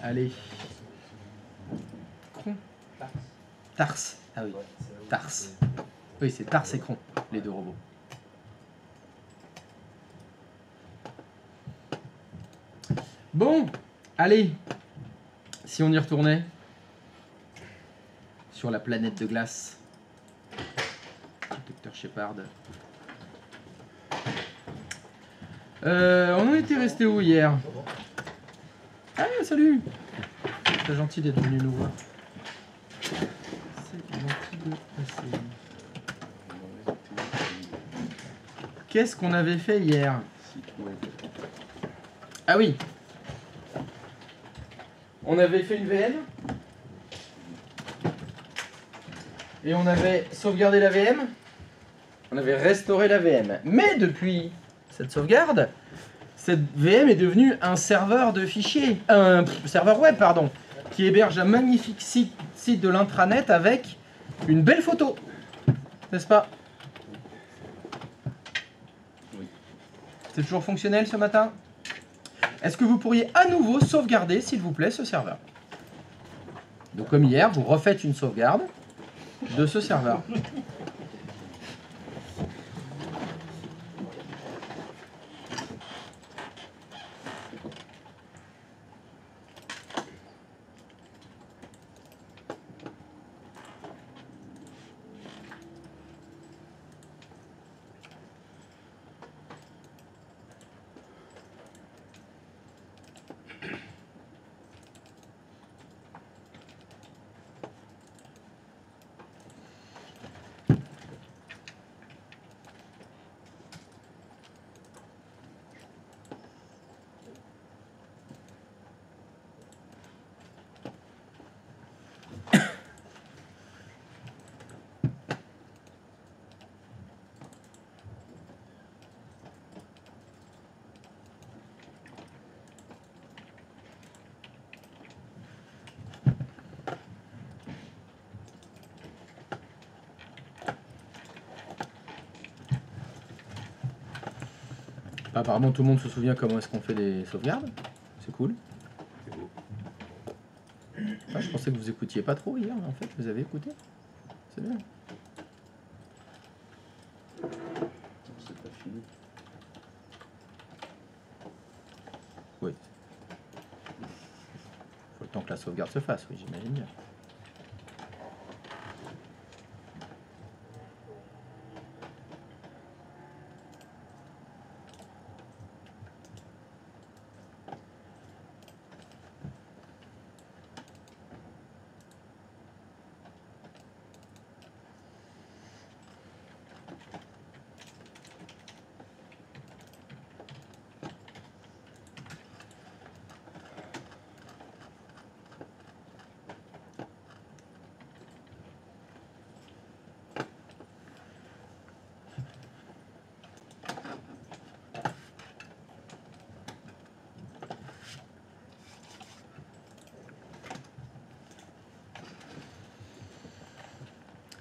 Allez. Cron. Tars. Ah oui. Tars. Oui, c'est Tars et Cron, les deux robots. Bon, allez. Si on y retournait sur la planète de glace. Dr Shepard. On en était resté où hier? Ah, salut. C'est gentil d'être venu nous voir. C'est gentil de passer. Qu'est-ce qu'on avait fait hier? Ah oui. On avait fait une VM. Et on avait sauvegardé la VM. On avait restauré la VM. Mais depuis cette sauvegarde, cette VM est devenue un serveur de fichiers. Un serveur web, pardon. Qui héberge un magnifique site de l'intranet avec une belle photo. N'est-ce pas? Oui. C'est toujours fonctionnel ce matin? Est-ce que vous pourriez à nouveau sauvegarder, s'il vous plaît, ce serveur? Donc comme hier, vous refaites une sauvegarde de ce serveur. Apparemment, tout le monde se souvient comment est-ce qu'on fait des sauvegardes. C'est cool. Ah, je pensais que vous écoutiez pas trop hier, mais en fait, vous avez écouté. C'est bien. C'est pas fini. Oui. Faut le temps que la sauvegarde se fasse, oui, j'imagine bien.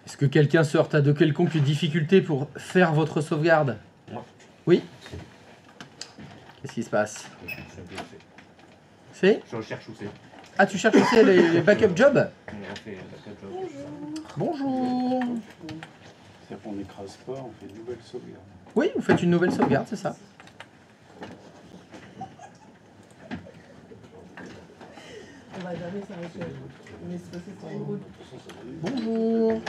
Est-ce que quelqu'un se heurte à de quelconques difficultés pour faire votre sauvegarde? Moi. Oui. Qu'est-ce qui se passe? C'est? Je recherche où c'est. Ah, tu cherches aussi les backup jobs? On a fait backup job. Bonjour. C'est-à-dire qu'on n'écrase pas, on fait une nouvelle sauvegarde. Oui, vous faites une nouvelle sauvegarde, c'est ça. On va jamais s'arrêter. Mais c'est passé sur une route. Bonjour.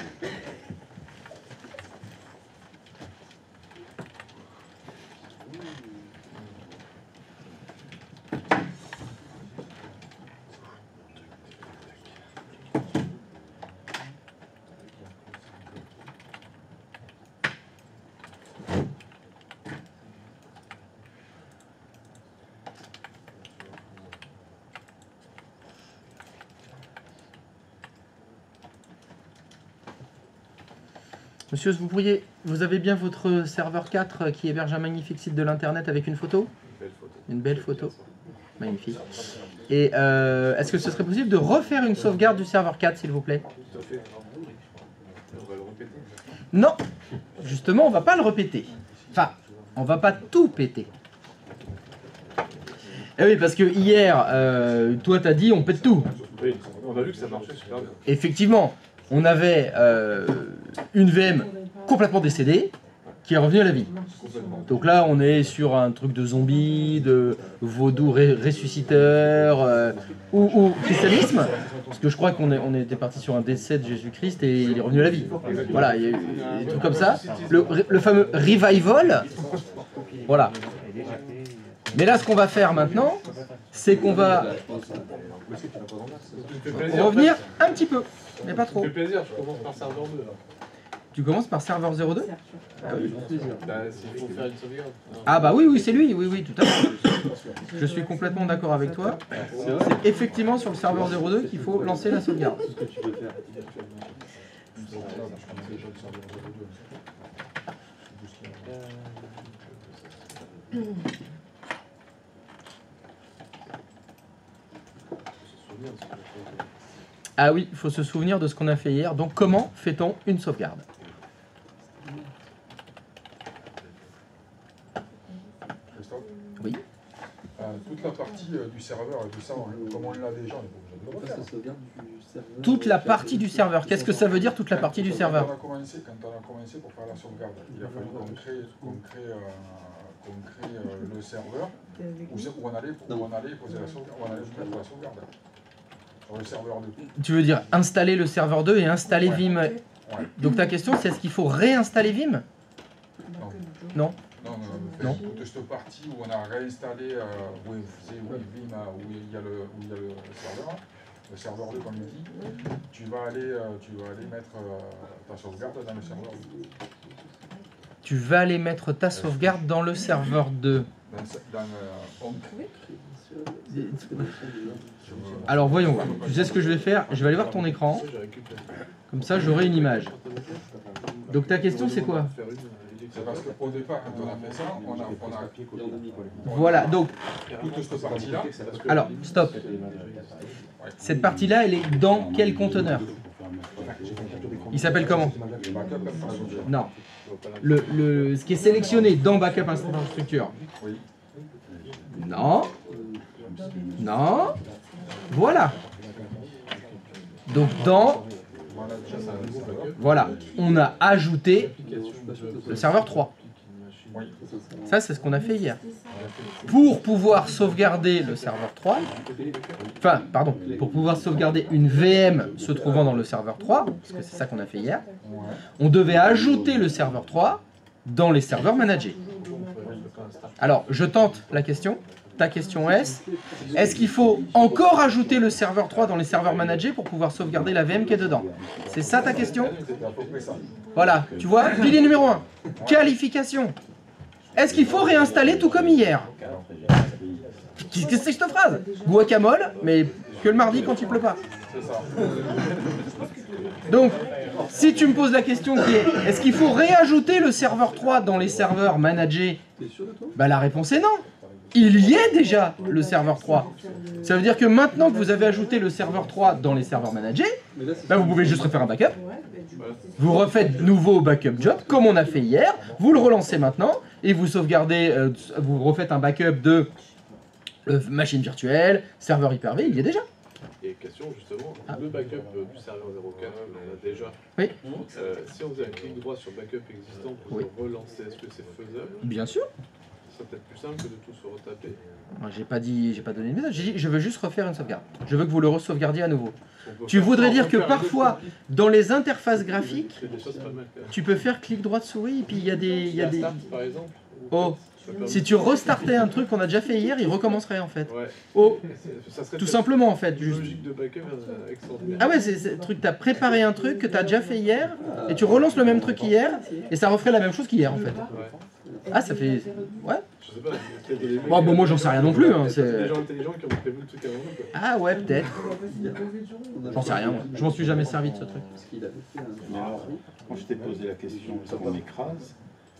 Monsieur, vous avez bien votre serveur 4 qui héberge un magnifique site de l'internet avec une photo? Une belle photo. Magnifique. Et est-ce que ce serait possible de refaire une sauvegarde du serveur 4, s'il vous plaît? Tout à fait. On va le répéter. Non, justement, on va pas le répéter. Enfin, on va pas tout péter. Eh oui, parce que hier, toi t'as dit on pète tout. Oui, on a vu que ça marchait super bien. Effectivement, on avait une VM complètement décédée qui est revenue à la vie. Complètement. Donc là, on est sur un truc de zombie, de vaudou ressusciteur ou christianisme. Parce que je crois qu'on était parti sur un décès de Jésus-Christ et il est revenu à la vie. Voilà, il y a eu des trucs comme ça. Le fameux revival. Voilà. Mais là, ce qu'on va faire maintenant, c'est qu'on va revenir un petit peu, mais pas Ça trop. fait plaisir, je commence par serveur 2 là. Tu commences par serveur 02 ? Bah, s'il faut faire une sauvegarde. Ah bah oui, oui, c'est lui, oui, oui, tout à fait. Je suis complètement d'accord avec toi. C'est effectivement sur le serveur 02 qu'il faut lancer la sauvegarde. Tout ce que tu peux faire. Ah oui, il faut se souvenir de ce qu'on a fait hier. Donc comment fait-on une sauvegarde ? Christophe, Oui. toute la partie du serveur et tout ça, comme on l'a déjà, on n'est pas obligé de le Ça refaire. sauvegarde du serveur. Toute la partie du serveur. Qu'est-ce que ça veut dire toute la partie du serveur ? Quand on a commencé pour faire la sauvegarde, il a fallu qu'on crée le serveur où on allait poser la sauvegarde, où on allait mettre la sauvegarde. Sur le serveur 2. Tu veux dire installer le serveur 2 et installer Ouais. Vim. Ouais. Donc ta question, c'est est-ce qu'il faut réinstaller Vim ? Non. Non. Toute cette partie où on a réinstallé, Vim, où il y a le serveur 2 comme il dit, tu vas aller mettre ta sauvegarde dans le serveur 2. Tu vas aller mettre ta sauvegarde dans le serveur 2. Alors voyons voir. Tu sais ce que je vais faire ? Je vais aller voir ton écran. J'ai récupéré. Comme ça, j'aurai une image. Donc ta question, c'est quoi ? C'est parce qu'au départ, quand on a fait ça, on a Voilà, donc, toute cette partie-là. alors, stop. Cette partie-là, elle est dans quel conteneur ? Il s'appelle comment ? Non. Ce qui est sélectionné dans Backup Infrastructure. Oui. Non. Non. Voilà. Donc dans... Voilà. On a ajouté le serveur 3. Ça, c'est ce qu'on a fait hier. Pour pouvoir sauvegarder le serveur 3, enfin, pardon, pour pouvoir sauvegarder une VM se trouvant dans le serveur 3, parce que c'est ça qu'on a fait hier, on devait ajouter le serveur 3 dans les serveurs managés. Alors, je tente la question. Ta question est-ce qu'il faut encore ajouter le serveur 3 dans les serveurs managés pour pouvoir sauvegarder la VM qui est dedans? C'est ça ta question? Voilà, tu vois, pilier numéro 1, qualification. Est-ce qu'il faut réinstaller tout comme hier? Qu'est-ce que c'est que cette phrase? Guacamole, mais que le mardi quand il pleut pas. Donc, si tu me poses la question qui est, est-ce qu'il faut réajouter le serveur 3 dans les serveurs managés? Bah la réponse est non. Il y est déjà le serveur 3. Ça veut dire que maintenant que vous avez ajouté le serveur 3 dans les serveurs managés, bah vous pouvez juste refaire un backup. Vous refaites nouveau backup job, comme on a fait hier, vous le relancez maintenant, et vous sauvegardez, vous refaites un backup de machine virtuelle, serveur Hyper-V, il y est déjà. Et question justement, le backup du serveur 04, on l'a déjà. Oui. Si on faisait un clic droit sur backup existant pour le relancer, est-ce que c'est faisable? Bien sûr. Ce serait peut-être plus simple que de tout se retaper. Moi, j'ai pas donné de message, j'ai dit je veux juste refaire une sauvegarde. Je veux que vous le re-sauvegardiez à nouveau. Tu voudrais dire que parfois, dans les interfaces graphiques, tu peux faire clic droit de souris et puis il y a des... Start, par exemple. Oh, si tu restartais un truc qu'on a déjà fait hier, il recommencerait en fait. Ouais. Oh, Ça serait tout simplement en fait. une logique de backup extraordinaire. Ah ouais, c'est le truc, t'as préparé un truc que t'as déjà fait hier, et tu relances le même truc hier, et ça referait la même chose qu'hier en fait. Ouais. Ah, ça fait... Ouais. Je sais pas, peut-être des mecs- Bon, moi j'en sais rien non plus. Hein, peut-être des gens intelligents qui ont prévu le truc avant nous, quoi. Ah ouais, peut-être. J'en sais rien, moi. Je m'en suis jamais servi de ce truc. Mais alors, quand je t'ai posé la question, est-ce qu'on écrase?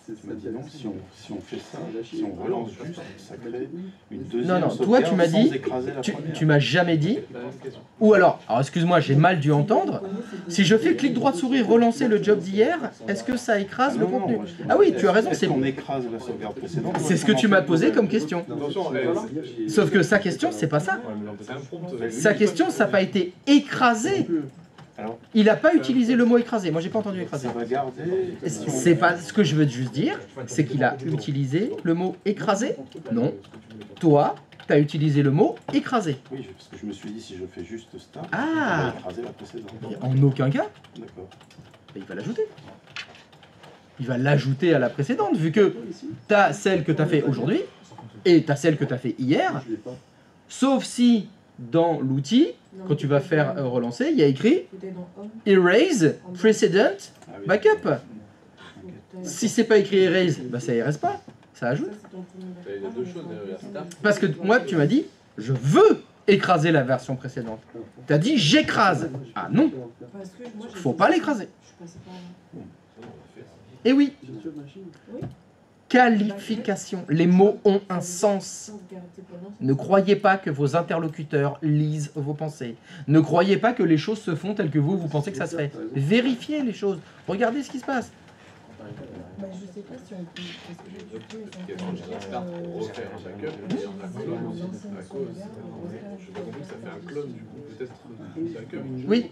Tu m'as dit non, si on fait ça, si on relance juste, ça crée une deuxième Non, non, toi sauvegarde tu m'as sans dit, écraser la première. tu m'as jamais dit, La même question. ou alors excuse-moi, j'ai mal dû entendre, si je fais clic droit de souris, relancer le job d'hier, est-ce que ça écrase le Non, non, contenu? moi, je te Ah oui, dis, tu as raison, est-ce c'est qu'on écrase la sauvegarde précédente? c'est ce que tu m'as posé comme question. Attention, Sauf que sa question, c'est pas ça. c'est un prompt. Sa question, ça n'a pas été écrasé. Alors, Il n'a pas utilisé le mot écrasé. Moi, j'ai pas entendu écrasé. ça va garder. C'est pas ce que je veux juste dire, c'est qu'il a utilisé le mot écrasé. Non. Toi, tu as utilisé le mot écrasé. Oui, parce que je me suis dit, si je fais juste start, Ah. ça va écraser la précédente. En aucun cas, D'accord. il va l'ajouter. Il va l'ajouter à la précédente, vu que tu as celle que tu as fait aujourd'hui et tu as celle que tu as fait hier. Sauf si, dans l'outil, quand tu vas faire relancer, il y a écrit Erase Precedent Ah oui. Backup. Si c'est pas écrit Erase, bah ça erase pas, ça ajoute. Il y a deux choses derrière ça. Parce que moi, tu m'as dit, je veux écraser la version précédente. Tu as dit, j'écrase. Ah non, faut pas l'écraser. Et oui, qualification. Les mots ont un sens. Ne croyez pas que vos interlocuteurs lisent vos pensées. Ne croyez pas que les choses se font telles que vous pensez que ça se fait. Vérifiez les choses. Regardez ce qui se passe. Bah, je sais pas si on peut. Parce que J'ai un start pour refaire un backup et un clone aussi. À cause, je pas compris que ça fait un clone du coup, peut-être du backup. Oui,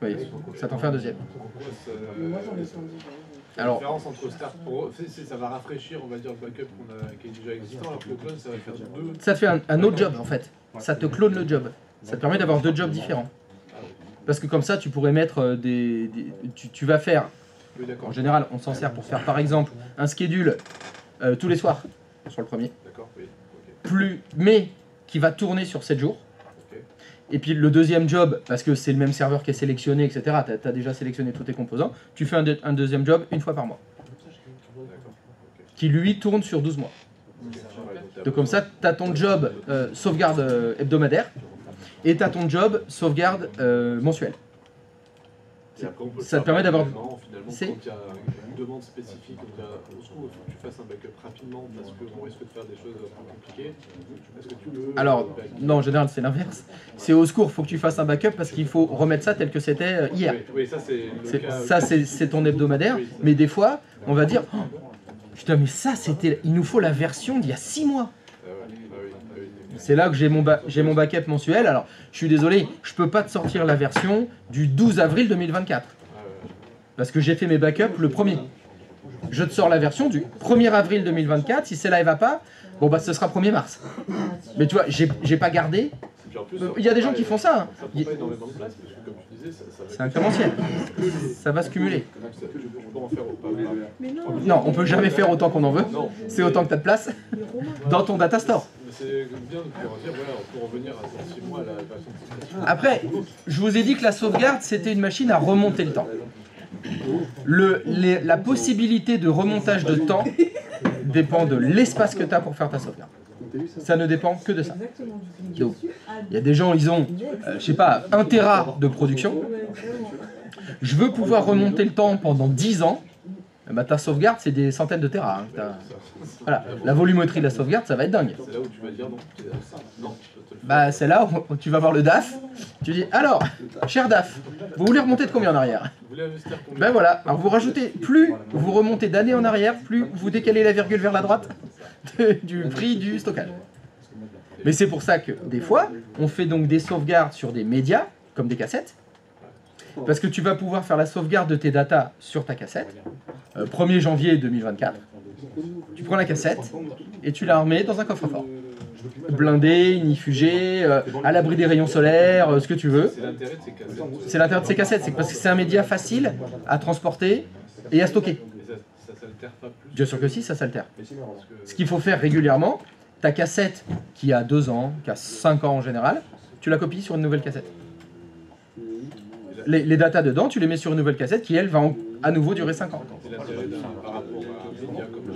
oui, ça t'en fait un deuxième. Pourquoi ça. Moi j'en ai entendu. La Alors, différence entre start pour. Ça va rafraîchir, on va dire, le backup qui est déjà existant, alors que le clone, ça va faire deux. ça te fait un autre job en fait. Ça te clone le job. Ça te permet d'avoir deux jobs différents. Parce que comme ça, tu pourrais mettre tu vas faire. Oui, d'accord. En général, on s'en sert pour faire par exemple un schedule tous les soirs sur le premier, D'accord, oui. Ok. mais qui va tourner sur 7 jours. Ok. Et puis le deuxième job, parce que c'est le même serveur qui est sélectionné, etc., tu as déjà sélectionné tous tes composants, tu fais un deuxième job une fois par mois, D'accord. Ok. qui lui tourne sur 12 mois. Donc comme ça, tu as ton job sauvegarde hebdomadaire, et tu as ton job sauvegarde mensuelle. Et après, on peut le Ça te faire permet d'avoir- rapidement, finalement, c'est- quand il y a une demande spécifique, quand il y a au secours, il faut que tu fasses un backup rapidement parce qu'on risque de faire des choses compliquées. Est-ce que tu peux. Alors, non, en général, c'est l'inverse. C'est au secours, il faut que tu fasses un backup parce qu'il faut remettre ça tel que c'était hier. Oui, ça c'est le cas. Ça, c'est ton hebdomadaire, mais des fois, on va dire, oh, putain, mais ça, c'était, il nous faut la version d'il y a 6 mois. Ah ouais, ah oui, ah oui. C'est là que j'ai mon backup mensuel. Alors, je suis désolé, je peux pas te sortir la version du 12 avril 2024. Ah ouais. Parce que j'ai fait mes backups le 1er. Je te sors la version du 1er avril 2024. Si celle-là, elle va pas, bon, bah, ce sera 1er mars. Mais tu vois, j'ai pas gardé. Et puis en plus, Il y a des gens qui font ça. Hein. Ça prend pas énormément de place parce que, comme tu disais, ça va. C'est incrémentiel. Ça va se cumuler. Tu peux en faire au pas. Mais non, Non, on peut jamais faire autant qu'on en veut. Non. C'est autant que tu as de place dans ton data store. Mais c'est bien de pouvoir dire, voilà, on peut revenir à 6 mois à la version de 6 mois. Après, je vous ai dit que la sauvegarde, c'était une machine à remonter le temps. La possibilité de remontage de temps dépend de l'espace que tu as pour faire ta sauvegarde. Ça ne dépend que de ça. exactement. Donc, il y a des gens, ils ont, je sais pas, 1 Tera de production. Je veux pouvoir remonter le temps pendant 10 ans. Bah, ta sauvegarde, c'est des centaines de Tera. Hein. Voilà. La volumétrie de la sauvegarde, ça va être dingue. C'est là où tu vas dire non. Non, je peux te le faire. Bah, c'est là où tu vas voir le DAF. Tu dis, alors, cher DAF, vous voulez remonter de combien en arrière? Vous voulez investir combien? Ben voilà, alors vous rajoutez, plus vous remontez d'année en arrière, plus vous décalez la virgule vers la droite du prix du stockage. Mais c'est pour ça que des fois, on fait donc des sauvegardes sur des médias, comme des cassettes, parce que tu vas pouvoir faire la sauvegarde de tes datas sur ta cassette, 1er janvier 2024. Tu prends la cassette et tu la remets dans un coffre-fort. Blindé, inifugé, à l'abri des rayons solaires, ce que tu veux. C'est l'intérêt de ces cassettes. C'est l'intérêt de ces cassettes, c'est parce que c'est un média facile à transporter et à stocker. Mais ça s'altère pas plus. Bien sûr que si, ça s'altère. Parce que- Ce qu'il faut faire régulièrement, ta cassette qui a 2 ans, qui a 5 ans en général, tu la copies sur une nouvelle cassette. Les datas dedans, tu les mets sur une nouvelle cassette qui, elle, va à nouveau durer 5 ans. C'est l'intérêt par rapport à un média comme le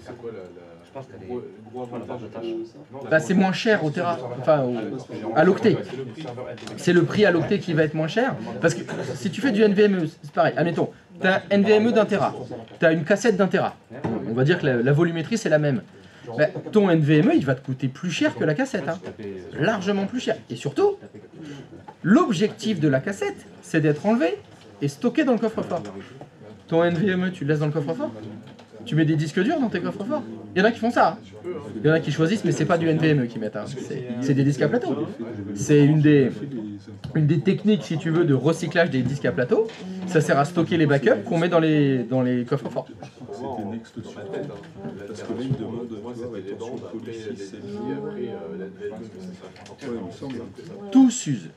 c'est quoi le gros avantage Bah, c'est moins cher au Tera, enfin à l'octet. C'est le prix. C'est le prix à l'octet qui va être moins cher. Parce que si tu fais du NVMe, c'est pareil. Admettons, tu as NVMe d'un Tera, tu as une cassette d'un Tera. On va dire que la volumétrie c'est la même. Bah, ton NVMe il va te coûter plus cher que la cassette, hein. Largement plus cher. Et surtout, l'objectif de la cassette c'est d'être enlevé et stocké dans le coffre-fort. Ton NVMe tu le laisses dans le coffre-fort? Tu mets des disques durs dans tes coffres-forts? Il y en a qui font ça. Hein. Il y en a qui choisissent, mais c'est pas du NVMe qu'ils mettent. Hein. C'est des disques à plateau. C'est une des techniques, si tu veux, de recyclage des disques à plateau. Ça sert à stocker les backups qu'on met dans les coffres-forts. C'était next sur parce que là, il demande de voir attention policy, Tout s'use.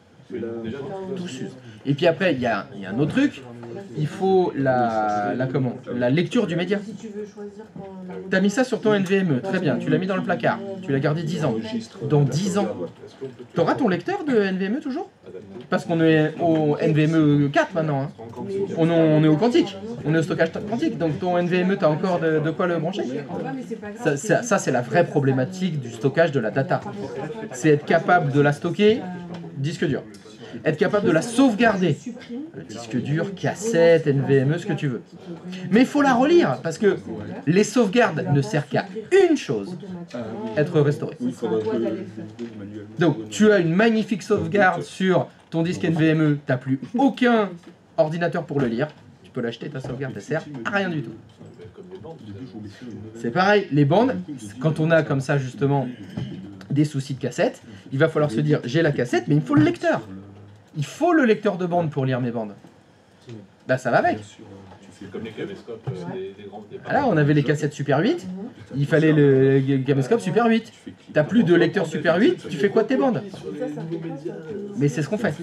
Tout s'use. Et puis après, il y a un autre truc. Il faut la lecture du média. Tu as mis ça sur ton NVMe, très bien. Tu l'as mis dans le placard. Tu l'as gardé 10 ans. Dans 10 ans, tu auras ton lecteur de NVMe toujours? Parce qu'on est au NVMe 4 maintenant. Hein. On est au quantique. On est au stockage quantique. Donc ton NVMe, tu as encore de quoi le brancher. Ça c'est la vraie problématique du stockage de la data. C'est être capable de la stocker, disque dur. Être capable de la sauvegarder. Disque dur, cassette, NVMe, ce que tu veux. Mais il faut la relire, parce que les sauvegardes ne servent qu'à une chose, être restaurées. Donc tu as une magnifique sauvegarde sur ton disque NVMe, tu n'as plus aucun ordinateur pour le lire, tu peux l'acheter, ta sauvegarde, elle sert à rien du tout. C'est pareil, les bandes, quand on a comme ça justement des soucis de cassette, il va falloir se dire, j'ai la cassette, mais il me faut le lecteur. Il faut le lecteur de bande pour lire mes bandes. Bah ça va avec. Comme les caméscopes des grands départs. Là, on avait les cassettes Super 8, il fallait le caméscope Super 8. T'as plus de lecteur Super 8, tu fais quoi de tes bandes? Mais c'est ce qu'on fait.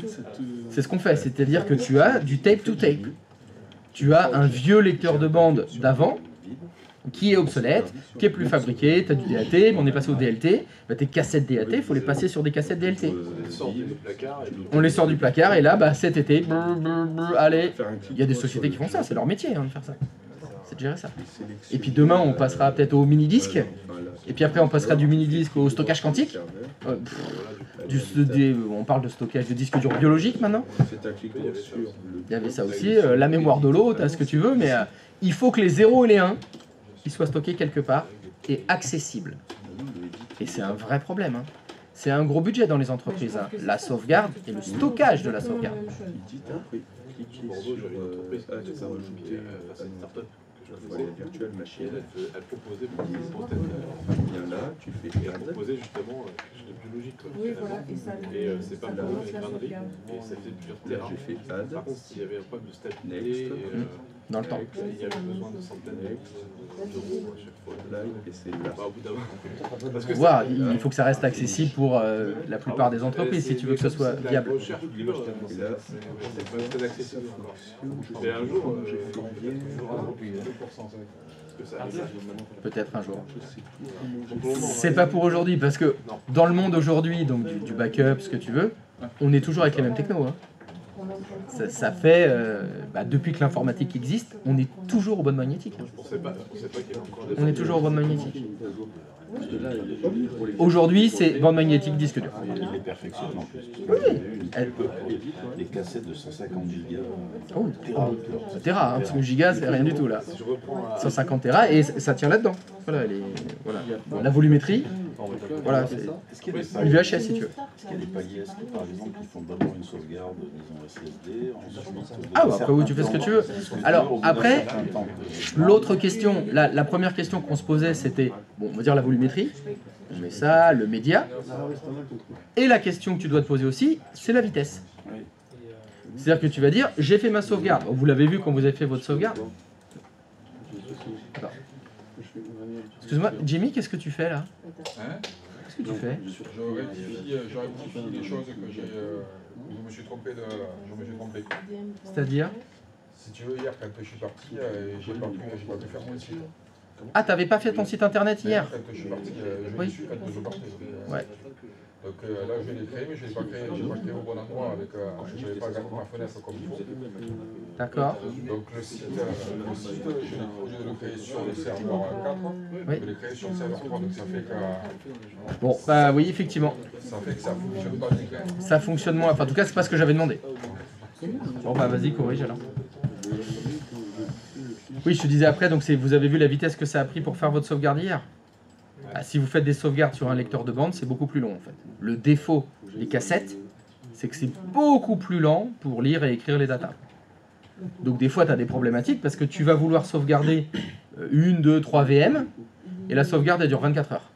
C'est ce qu'on fait, c'est-à-dire que tu as du tape to tape. Tu as un vieux lecteur de bande d'avant qui est obsolète, qui est plus fabriqué, tu as du DAT, mais on est passé au DLT, bah, tes cassettes DAT, il faut les passer sur des cassettes DLT. On les sort du placard et là, bah, cet été, allez, il y a des sociétés qui font ça, c'est leur métier hein, de faire ça. C'est de gérer ça. Et puis demain, on passera peut-être au mini-disque, et puis après on passera du mini-disque au stockage quantique. On parle de stockage de disques durs biologiques maintenant. Il y avait ça aussi, la mémoire de l'eau, tu as ce que tu veux, mais il faut que les 0 et les 1 ils soient stockés quelque part et accessibles. Et c'est un vrai problème. Hein. C'est un gros budget dans les entreprises. Hein. La sauvegarde et le stockage de la sauvegarde. Virtual machine. Elle proposait tu fais elle proposait justement quelque chose de biologique. Oui, voilà, et ça. Et c'est pas pour les graineries, et ça fait plusieurs terrains. J'ai fait add. Par contre, il y avait un problème de stabilité. Dans le temps. Il y avait besoin de centaines d'euros à chaque fois. Et c'est là. Au bout d'un moment. Parce que Wow, il faut que ça reste accessible pour la plupart des entreprises si tu veux que ce soit viable. C'est pas très accessible encore. Mais un jour, Peut-être un jour. C'est pas pour aujourd'hui parce que dans le monde aujourd'hui, donc du backup, ce que tu veux, on est toujours avec les mêmes technos. Hein. Ça fait, depuis que l'informatique existe, on est toujours aux bandes magnétiques. Hein. On est toujours aux bandes magnétiques. Aujourd'hui, c'est bande magnétique, disque dur. Il les perfectionne en plus. Oui. Des cassettes de 150 gigas. Oh, Tera, hein, parce que giga, c'est rien du tout là. 150 Tera et ça tient là-dedans. Voilà, la volumétrie. Voilà, c'est une VHS si tu veux. Est-ce qu'il y a des paliers par exemple qui font d'abord une sauvegarde, disons SSD, ensuite. Ah bah après oui, tu fais ce que tu veux. Alors après, l'autre question, la première question qu'on se posait c'était, bon, on va dire la volumétrie, on met ça, le média, et la question que tu dois te poser aussi, c'est la vitesse. C'est-à-dire que tu vas dire, j'ai fait ma sauvegarde. Vous l'avez vu quand vous avez fait votre sauvegarde. Excuse-moi, Jimmy, qu'est-ce que tu fais là? Hein? Qu'est-ce que tu fais? Je rectifie les choses que j'ai. Je me suis trompé. C'est-à-dire? Si tu veux, hier, quand je suis parti, j'ai pas pu faire mon site. Ah, t'avais pas fait ton site internet hier? Quand je suis parti, Oui. quand je partais. Ouais. Donc là, je l'ai créé, mais je ne l'ai pas créé au bon endroit. Je n'avais pas gardé ma fenêtre comme il faut. D'accord. Donc le site, au lieu de le créer sur le serveur 4, Oui. je l'ai créé sur le serveur 3. Donc ça fait que. Bon, bah oui, effectivement. Ça fait que ça ne fonctionne pas bien. Ça fonctionne moins. Enfin, en tout cas, c'est pas ce que j'avais demandé. Bon, bah vas-y, corrige alors. Oui, je te disais après, donc vous avez vu la vitesse que ça a pris pour faire votre sauvegarde hier. Ah, si vous faites des sauvegardes sur un lecteur de bande, c'est beaucoup plus long en fait. Le défaut des cassettes, c'est que c'est beaucoup plus lent pour lire et écrire les datas. Donc des fois, tu as des problématiques parce que tu vas vouloir sauvegarder 1, 2, 3 VM et la sauvegarde, elle dure 24 heures.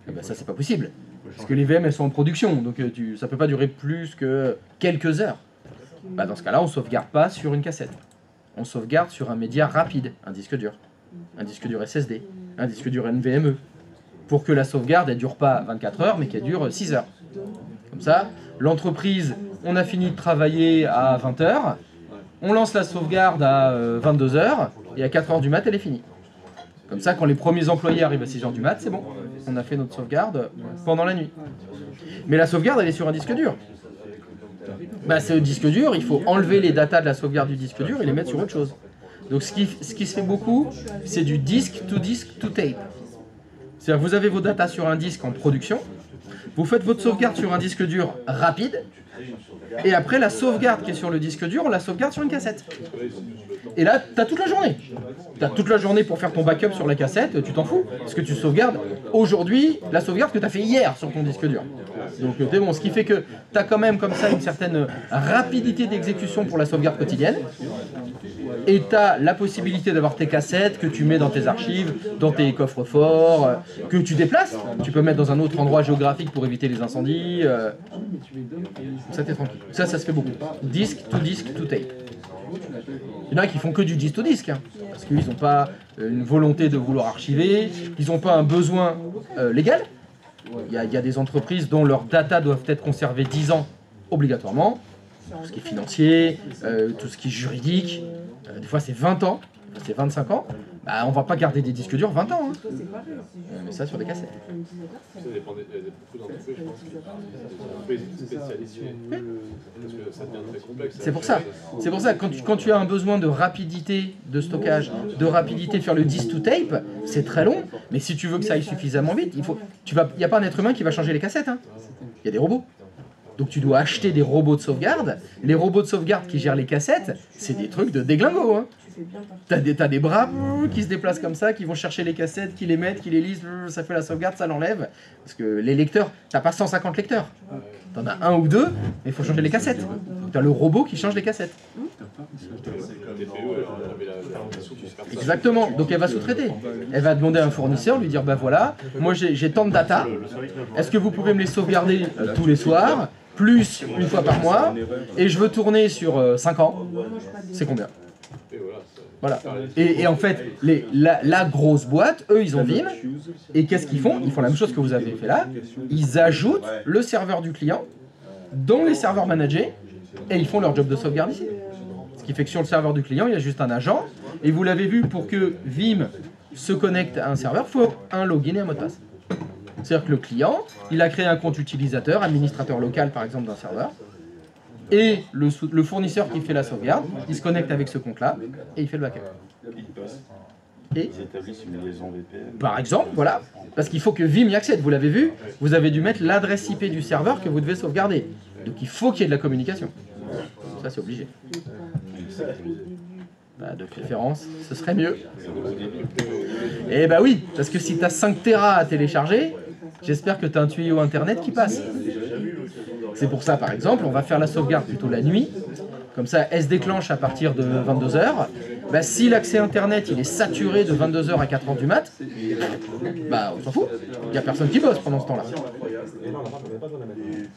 Et ben, ça, c'est pas possible. Parce que les VM, elles sont en production, donc ça peut pas durer plus que quelques heures. Bah, dans ce cas-là, on sauvegarde pas sur une cassette. On sauvegarde sur un média rapide, un disque dur SSD, un disque dur NVMe, pour que la sauvegarde, elle dure pas 24 heures, mais qu'elle dure 6 heures. Comme ça, l'entreprise, on a fini de travailler à 20 heures, on lance la sauvegarde à 22 heures, et à 4 heures du mat, elle est finie. Comme ça, quand les premiers employés arrivent à 6 heures du mat, c'est bon, on a fait notre sauvegarde pendant la nuit. Mais la sauvegarde, elle est sur un disque dur. Bah, ce disque dur, il faut enlever les datas de la sauvegarde du disque dur et les mettre sur autre chose. Donc ce qui se fait beaucoup, c'est du disque to tape. C'est-à-dire vous avez vos datas sur un disque en production, vous faites votre sauvegarde sur un disque dur rapide, et après la sauvegarde qui est sur le disque dur, on la sauvegarde sur une cassette. Et là, tu as toute la journée. Tu as toute la journée pour faire ton backup sur la cassette, tu t'en fous, parce que tu sauvegardes aujourd'hui la sauvegarde que tu as fait hier sur ton disque dur. Donc c'est bon, ce qui fait que tu as quand même comme ça une certaine rapidité d'exécution pour la sauvegarde quotidienne. Et tu as la possibilité d'avoir tes cassettes que tu mets dans tes archives, dans tes coffres forts, que tu déplaces. Tu peux mettre dans un autre endroit géographique pour éviter les incendies. Ça, t'es tranquille. Ça se fait beaucoup. Disque to tape. Il y en a qui font que du disque to disque, hein, parce qu'ils n'ont pas une volonté de vouloir archiver, ils n'ont pas un besoin légal. Il y a des entreprises dont leurs data doivent être conservées 10 ans obligatoirement. Tout ce qui est financier, tout ce qui est juridique, des fois c'est 20 ans, c'est 25 ans, bah, on va pas garder des disques durs 20 ans. Hein. On met ça sur des cassettes. Ça dépend beaucoup d'entreprises, je pense, qui sont spécialisées, parce que ça devient très complexe. C'est pour ça, quand tu as un besoin de rapidité de stockage, de rapidité de faire le disque to tape, c'est très long, mais si tu veux que ça aille suffisamment vite, il n'y a pas un être humain qui va changer les cassettes, hein. Il y a des robots. Donc tu dois acheter des robots de sauvegarde. Les robots de sauvegarde qui gèrent les cassettes, c'est des trucs de déglingo. Hein. T'as des bras qui se déplacent comme ça, qui vont chercher les cassettes, qui les mettent, qui les lisent, ça fait la sauvegarde, ça l'enlève. Parce que les lecteurs, t'as pas 150 lecteurs. T'en as un ou deux, mais il faut changer les cassettes. Donc t'as le robot qui change les cassettes. Exactement, donc elle va sous-traiter. Elle va demander à un fournisseur, lui dire bah voilà, moi j'ai tant de data, est-ce que vous pouvez me les sauvegarder tous les soirs, plus une fois par mois, et je veux tourner sur 5 ans, c'est combien? Voilà. Et en fait, la grosse boîte, eux, ils ont Vim, et qu'est-ce qu'ils font? Ils font la même chose que vous avez fait là, ils ajoutent le serveur du client dans les serveurs managés, et ils font leur job de sauvegarde ici. Ce qui fait que sur le serveur du client, il y a juste un agent, et vous l'avez vu, pour que Vim se connecte à un serveur, il faut un login et un mot de passe. C'est-à-dire que le client, il a créé un compte utilisateur, administrateur local par exemple d'un serveur, et le fournisseur qui fait la sauvegarde, il se connecte avec ce compte-là, et il fait le backup. Et Ils établissent une liaison VPN. par exemple, voilà, parce qu'il faut que Vim y accède, vous l'avez vu, vous avez dû mettre l'adresse IP du serveur que vous devez sauvegarder. Donc il faut qu'il y ait de la communication. Ça c'est obligé. Bah, de préférence, ce serait mieux. Et bah oui, parce que si tu as 5 Tera à télécharger, j'espère que tu as un tuyau internet qui passe. C'est pour ça par exemple, on va faire la sauvegarde plutôt la nuit, comme ça elle se déclenche à partir de 22h. Bah, si l'accès internet il est saturé de 22h à 4h du mat, bah on s'en fout, il n'y a personne qui bosse pendant ce temps-là.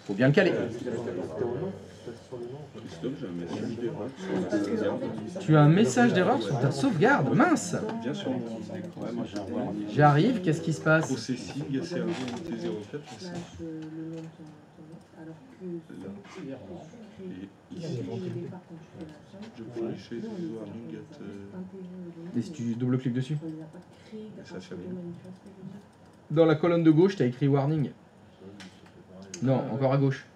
Faut bien le caler. Tu as un message d'erreur sur ta sauvegarde, mince. Bien sûr. J'arrive, qu'est-ce qui se passe? Processing, CRT04. Je peux lâcher les warnings Et si tu double-cliques dessus? ça fait Dans la colonne de gauche, tu as écrit warning. Non, encore à gauche.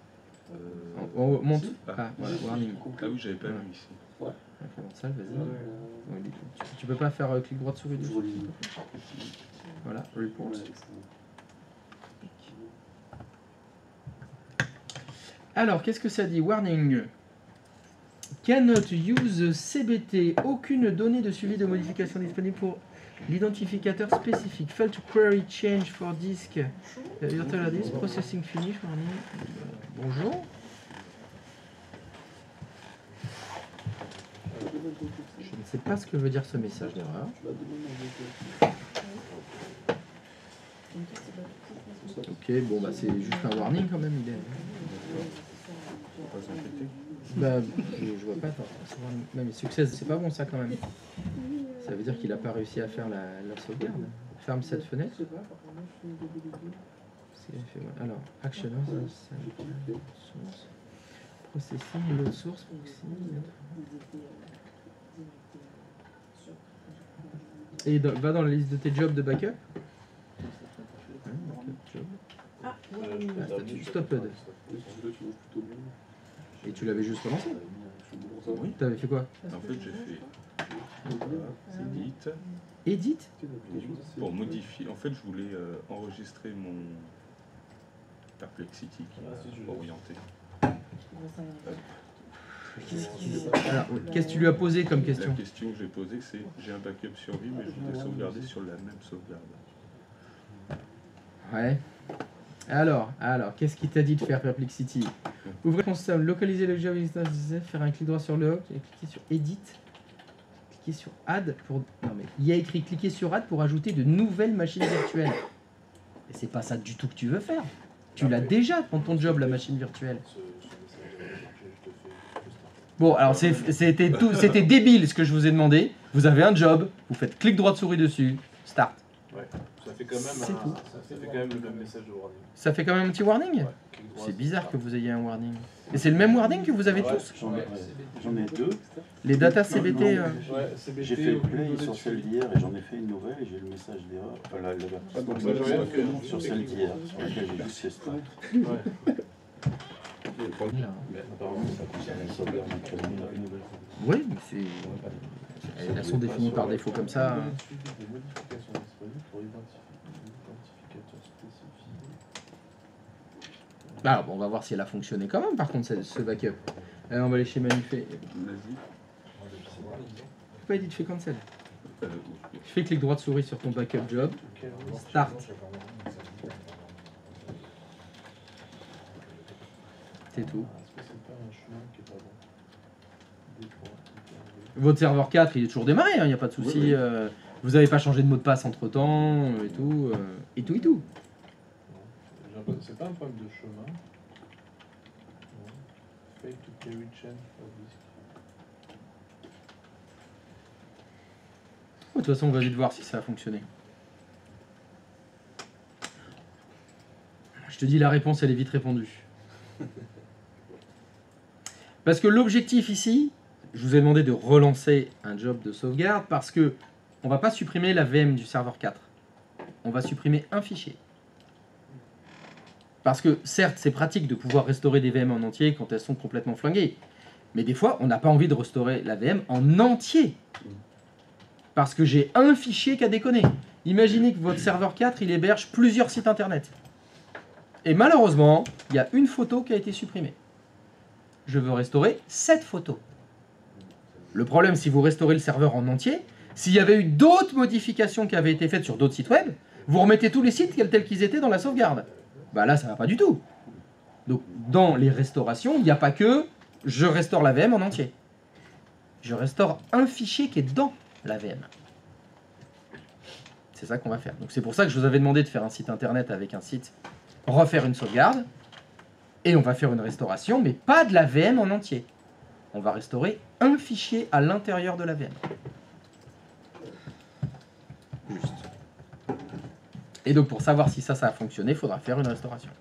Monte. Ah, voilà, warning. Ah oui, j'avais pas vu ici. Ça, vas-y. Tu peux pas faire clic droit de souris dessus. Voilà, report. Alors, qu'est-ce que ça dit? Warning. Cannot use CBT. Aucune donnée de suivi de modification disponible pour l'identificateur spécifique. Fail to query change for disk. Virtual hard disk. Processing finish. Bonjour. Je ne sais pas ce que veut dire ce message d'erreur. Ok, bon bah c'est juste un warning quand même. Il est... Bah, je vois pas. Non mais success, c'est pas bon ça quand même. Ça veut dire qu'il a pas réussi à faire la sauvegarde. Ferme cette fenêtre. Alors, action, source, processing, load source, proxy. Et va dans la liste de tes jobs de backup. Stopped. Et tu l'avais juste relancé? Oui. T'avais fait quoi? En fait, j'ai fait Edit pour modifier. En fait, je voulais enregistrer mon Perplexity qui m'a orienté. Alors, qu'est-ce que tu lui as posé comme question? La question que j'ai posée, c'est j'ai un backup survie, mais je voudrais sauvegarder sur la même sauvegarde. Ouais. Alors, qu'est-ce qu'il t'a dit de faire Perplexity? Ouvrez le console, localiser le job, faire un clic droit sur le hook, et cliquer sur Edit, cliquer sur Add pour. Non mais il y a écrit cliquer sur Add pour ajouter de nouvelles machines virtuelles. Et c'est pas ça du tout que tu veux faire. Tu l'as déjà dans ton job la machine virtuelle. Bon, alors c'était débile ce que je vous ai demandé. Vous avez un job, vous faites clic droit de souris dessus, start. Ouais, ça fait quand même, ça fait quand même le même message de warning. Ça fait quand même un petit warning? Ouais, C'est bizarre que vous ayez un warning. Et c'est le même warning que vous avez tous? J'en ai deux. Les data CBT. Ouais, J'ai fait play sur celle d'hier et j'en ai fait une nouvelle et j'ai le message d'erreur. Enfin, l'avertissement sur celle d'hier, sur laquelle j'ai juste fait start. Oui, mais c'est. Elles sont définies par défaut comme ça. Ah, bon, on va voir si elle a fonctionné quand même, par contre, ce backup. Alors, on va aller chez Manifest. Pas edit, fais cancel. Je fais clic droit de souris sur ton backup job. Start. C'est tout. Votre serveur 4, il est toujours démarré, il n'y a pas de souci. Vous n'avez pas changé de mot de passe entre temps, et tout. C'est pas un problème de chemin. Fail to carry change for disk. De toute façon, on va vite voir si ça a fonctionné. Je te dis, la réponse, elle est vite répondue. Parce que l'objectif ici, je vous ai demandé de relancer un job de sauvegarde parce que on va pas supprimer la VM du serveur 4. On va supprimer un fichier. Parce que certes, c'est pratique de pouvoir restaurer des VM en entier quand elles sont complètement flinguées. Mais des fois, on n'a pas envie de restaurer la VM en entier. Parce que j'ai un fichier qui a déconné. Imaginez que votre serveur 4, il héberge plusieurs sites internet. Et malheureusement, il y a une photo qui a été supprimée. Je veux restaurer cette photo. Le problème, si vous restaurez le serveur en entier, s'il y avait eu d'autres modifications qui avaient été faites sur d'autres sites web, vous remettez tous les sites tels qu'ils étaient dans la sauvegarde. Bah là, ça va pas du tout. Donc, dans les restaurations, il n'y a pas que je restaure la VM en entier. Je restaure un fichier qui est dans la VM. C'est ça qu'on va faire. Donc c'est pour ça que je vous avais demandé de faire un site internet avec un site, refaire une sauvegarde, et on va faire une restauration, mais pas de la VM en entier. On va restaurer un fichier à l'intérieur de la VM. Juste. Et donc pour savoir si ça a fonctionné, il faudra faire une restauration.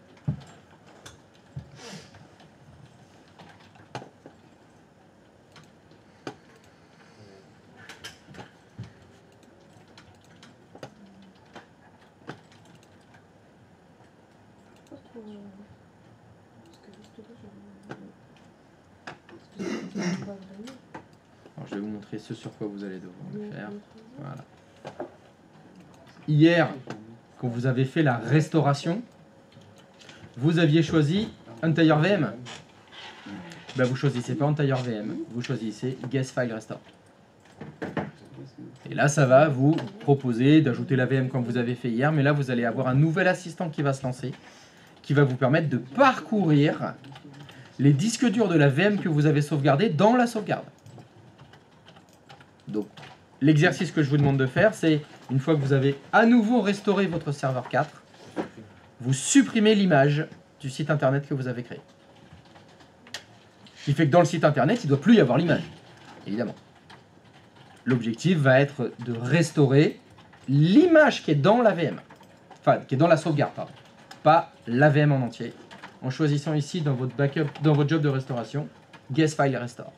Alors, je vais vous montrer ce sur quoi vous allez devoir le faire. Voilà. Hier, quand vous avez fait la restauration, vous aviez choisi Entire VM. bah vous choisissez pas Entire VM, vous choisissez Guest File Restore. Et là, ça va vous proposer d'ajouter la VM comme vous avez fait hier, mais là, vous allez avoir un nouvel assistant qui va se lancer, qui va vous permettre de parcourir les disques durs de la VM que vous avez sauvegardé dans la sauvegarde. Donc, l'exercice que je vous demande de faire, c'est, une fois que vous avez à nouveau restauré votre serveur 4, vous supprimez l'image du site internet que vous avez créé. Ce qui fait que dans le site internet, il ne doit plus y avoir l'image, évidemment. L'objectif va être de restaurer l'image qui est dans la VM. Enfin, qui est dans la sauvegarde, pardon. Pas la VM en entier. En choisissant ici dans votre backup, dans votre job de restauration, Guest File Restore.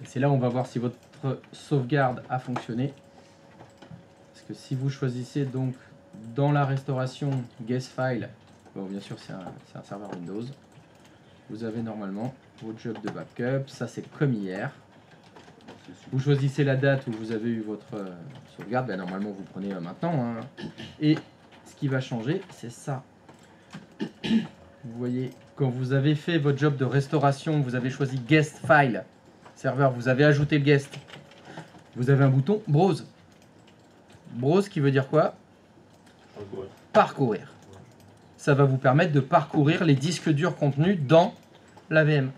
C'est là où on va voir si votre sauvegarde a fonctionné. Parce que si vous choisissez donc dans la restauration Guest File, bon bien sûr c'est un serveur Windows, vous avez normalement votre job de backup, ça c'est comme hier. Vous choisissez la date où vous avez eu votre sauvegarde, ben, normalement vous prenez maintenant. Hein. Et ce qui va changer, c'est ça. Vous voyez, quand vous avez fait votre job de restauration, vous avez choisi Guest File, serveur, vous avez ajouté le guest, vous avez un bouton Browse. Browse qui veut dire quoi? Parcourir. Ça va vous permettre de parcourir les disques durs contenus dans la VM.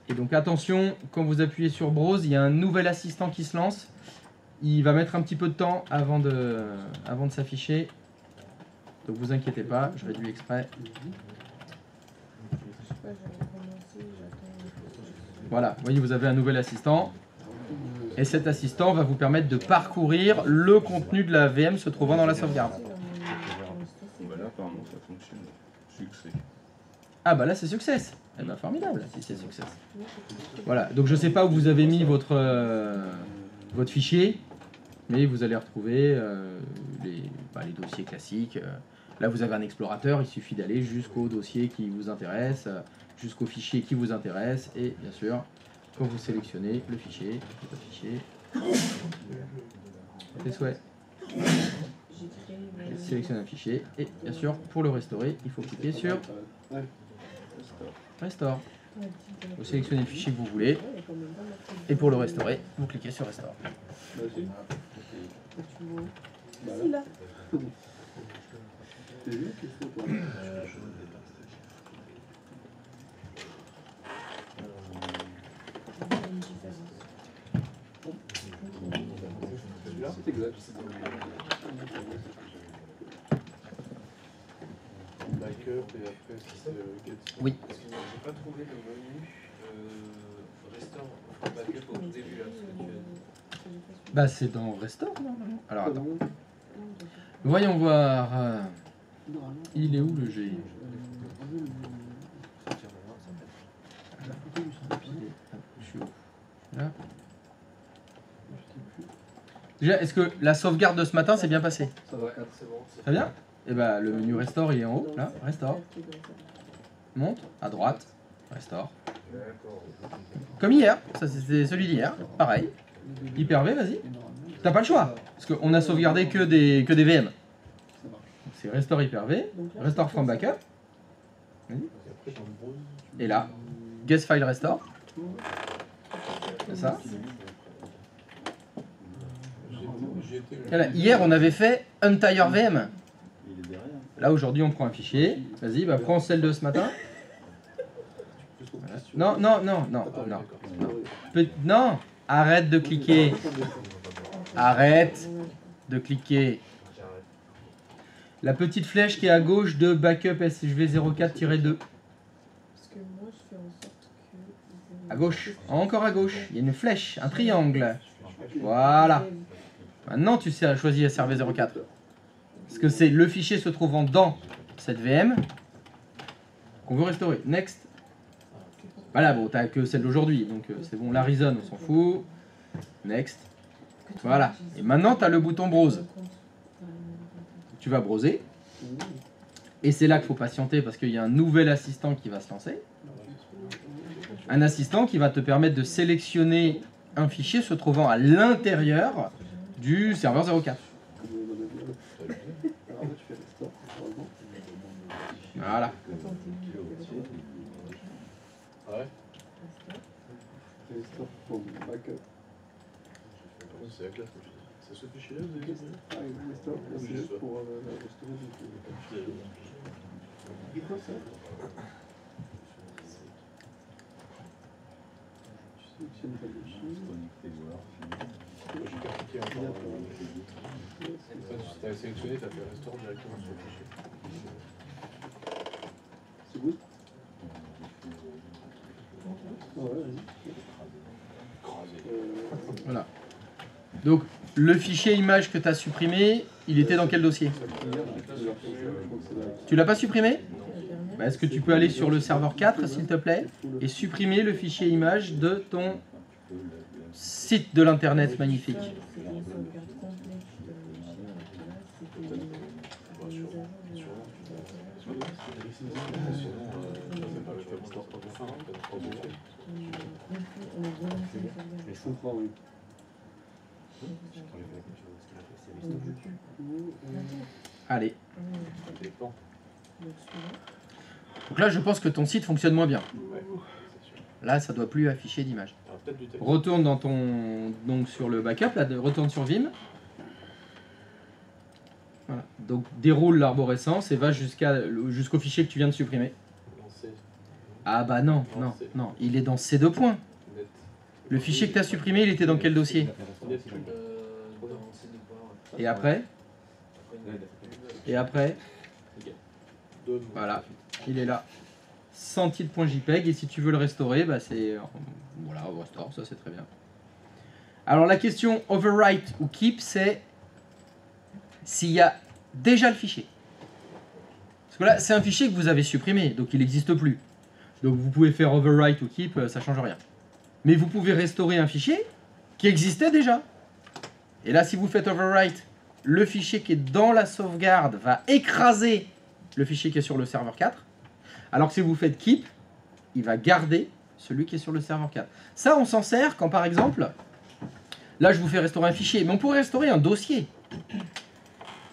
Et donc attention, quand vous appuyez sur Browse, il y a un nouvel assistant qui se lance. Il va mettre un petit peu de temps avant de s'afficher. Donc vous inquiétez pas, je réduis exprès. Voilà, vous voyez, vous avez un nouvel assistant. Et cet assistant va vous permettre de parcourir le contenu de la VM se trouvant dans la sauvegarde. Là, apparemment, ça fonctionne. Succès. Ah bah là c'est Success. Eh ben formidable si c'est Success. Voilà, donc je sais pas où vous avez mis votre fichier, mais vous allez retrouver les dossiers classiques. Là vous avez un explorateur, il suffit d'aller jusqu'au dossier qui vous intéresse, jusqu'au fichier qui vous intéresse, et bien sûr, quand vous sélectionnez le fichier, tes souhaits. Sélectionnez un fichier, et bien sûr, pour le restaurer, il faut cliquer sur Restore. Vous sélectionnez le fichier que vous voulez, et pour le restaurer, vous cliquez sur Restore. C'est exact. Backup et après c'est Oui. Parce que j'ai pas trouvé le menu Restore Backup au tout début là. Bah c'est dans Restore normalement. Alors attends. Voyons voir. Il est où le G? Je suis où? Là. Déjà, est-ce que la sauvegarde de ce matin s'est bien passée? Ça va, c'est bon. Très bien. Et bah le menu Restore il est en haut, là, Restore. Monte, à droite, Restore. Comme hier, ça c'était celui d'hier, pareil. Hyper-V, vas-y. T'as pas le choix, parce qu'on a sauvegardé que des VM. C'est restore Hyper-V, restore from backup. Et là, guest file restore. C'est ça. Voilà, hier, on avait fait entire VM. Là, aujourd'hui, on prend un fichier. Vas-y, bah, prends celle de ce matin. Voilà. Non, non, non, non, non. Non, arrête de cliquer. Arrête de cliquer. La petite flèche qui est à gauche de backup SHV04-2. Parce que moi, je fais en sorte que... À gauche, encore à gauche. Il y a une flèche, un triangle. Voilà. Maintenant, tu sais choisir SRV04. Parce que c'est le fichier se trouvant dans cette VM qu'on veut restaurer. Next. Voilà, bon, t'as que celle d'aujourd'hui, donc c'est bon. La reason, on s'en fout. Next. Voilà. Et maintenant, tu as le bouton browse. Tu vas browser. Et c'est là qu'il faut patienter parce qu'il y a un nouvel assistant qui va se lancer. Un assistant qui va te permettre de sélectionner un fichier se trouvant à l'intérieur du serveur 04. Voilà. Ouais. C'est la classe, c'est ce fichier-là, vous avez vu? C'est juste pour restaurer du quoi ça? J'ai cliqué encore. Si t'as sélectionné, t'as fait restore directement sur le fichier. C'est good? Ouais, vas-y. Voilà. Donc, le fichier image que tu as supprimé, il était dans quel dossier? Tu l'as pas supprimé? Bah, est-ce que tu peux aller sur le serveur 4, s'il te plaît, et supprimer le fichier image de ton site de l'internet magnifique? Allez. Donc là, je pense que ton site fonctionne moins bien. Là, ça doit plus afficher d'image. Retourne dans ton sur le backup, là, retourne sur Vim. Voilà. Donc déroule l'arborescence et va jusqu'au fichier que tu viens de supprimer. Ah bah non, non, non, il est dans ces deux points. Le fichier que tu as supprimé, il était dans quel dossier? Et après? Et après? Voilà, il est là. Sans titre.jpg, et si tu veux le restaurer, bah c'est... Voilà, on restaure, ça c'est très bien. Alors la question overwrite ou keep, c'est s'il y a déjà le fichier. Parce que là, c'est un fichier que vous avez supprimé, donc il n'existe plus. Donc vous pouvez faire overwrite ou keep, ça change rien. Mais vous pouvez restaurer un fichier qui existait déjà. Et là, si vous faites overwrite, le fichier qui est dans la sauvegarde va écraser le fichier qui est sur le serveur 4. Alors que si vous faites keep, il va garder celui qui est sur le serveur 4. Ça, on s'en sert quand, par exemple, là, je vous fais restaurer un fichier, mais on pourrait restaurer un dossier.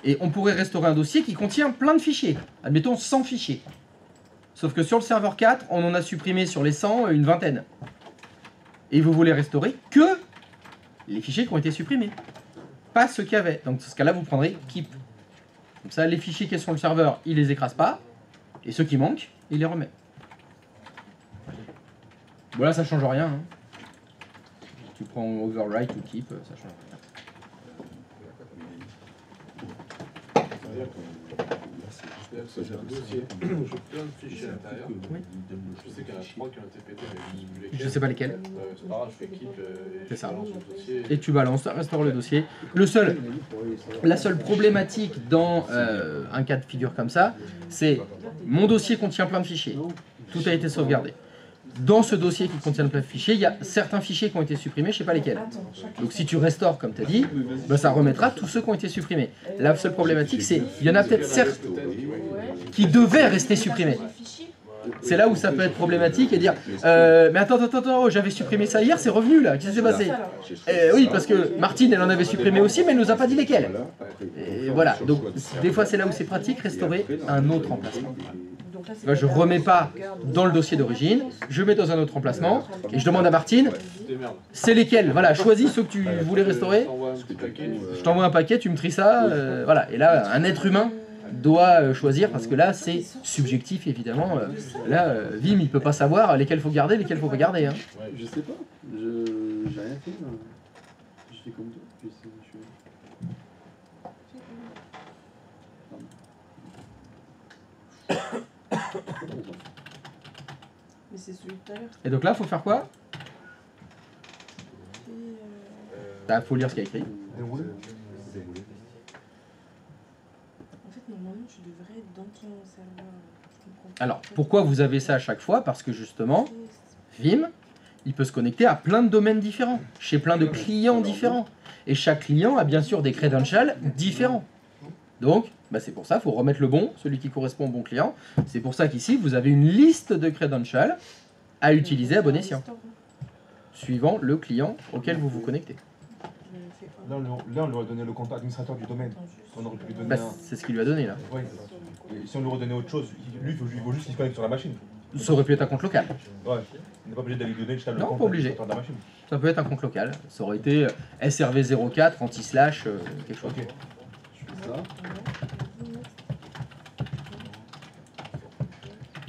Et on pourrait restaurer un dossier qui contient plein de fichiers. Admettons 100 fichiers. Sauf que sur le serveur 4, on en a supprimé sur les 100 une vingtaine. Et vous voulez restaurer que les fichiers qui ont été supprimés. Pas ceux qu'il y avait. Donc dans ce cas-là, vous prendrez keep. Comme ça, les fichiers qui sont sur le serveur, il les écrase pas. Et ceux qui manquent, il les remet. Voilà, ça change rien. Hein. Tu prends overwrite ou keep, ça change rien. C'est un dossier, je plein de fichiers à l'intérieur. Oui. Je sais qu'il y en a 3 qui ont été pétés, mais je ne sais plus lesquels. Je sais pas lesquels. C'est pas grave, je fais keep et ça. je balance le dossier. Et tu balances, ça restaure le dossier. La seule problématique dans un cas de figure comme ça, c'est mon dossier contient plein de fichiers. Tout a été sauvegardé. Dans ce dossier qui contient plein de fichiers, il y a certains fichiers qui ont été supprimés, je ne sais pas lesquels. Donc si tu restaures, comme tu as dit, ben ça remettra tous ceux qui ont été supprimés. La seule problématique, c'est qu'il y en a peut-être certains qui devaient rester supprimés. c'est là où ça peut être problématique et dire mais attends, j'avais supprimé ça hier, c'est revenu là, qu'est-ce qui s'est passé? Oui, parce que Martine, elle en avait supprimé aussi, mais elle nous a pas dit lesquels. Et voilà, donc des fois c'est là où c'est pratique, restaurer un autre emplacement. Moi, je remets pas dans le dossier d'origine, je mets dans un autre emplacement et je demande à Martine, c'est lesquels? Voilà, choisis ceux que tu voulais restaurer. Je t'envoie un paquet, tu me tries ça, voilà. Et là, un être humain doit choisir parce que là, c'est subjectif évidemment. Là, Vim, il peut pas savoir lesquels faut garder, lesquels faut pas garder. Hein. Je sais pas, j'ai rien fait. Je fais comme toi. Mais c'est celui de tout à l'heure. Et donc là, faut faire quoi? Bah, faut lire ce qu'il y a écrit. En fait, normalement, tu devrais être dans ton serveur. Alors, pourquoi vous avez ça à chaque fois? Parce que justement, Vim, il peut se connecter à plein de domaines différents, chez plein de clients différents. Et chaque client a bien sûr des credentials différents. Donc, bah c'est pour ça, il faut remettre le bon, celui qui correspond au bon client. C'est pour ça qu'ici, vous avez une liste de credentials à utiliser à bon escient, suivant le client auquel vous vous connectez. Là, on lui a donné le compte administrateur du domaine. On aurait pu lui donner C'est ce qu'il lui a donné là. Ouais. Et si on lui redonnait autre chose, lui, il faut juste qu'il se connecte sur la machine. Ça aurait pu être un compte local. Ouais. On n'est pas obligé d'aller lui donner le Non, compte pas obligé. administrateur de la machine. Ça peut être un compte local. Ça aurait été SRV04, anti-slash, quelque chose. Ok.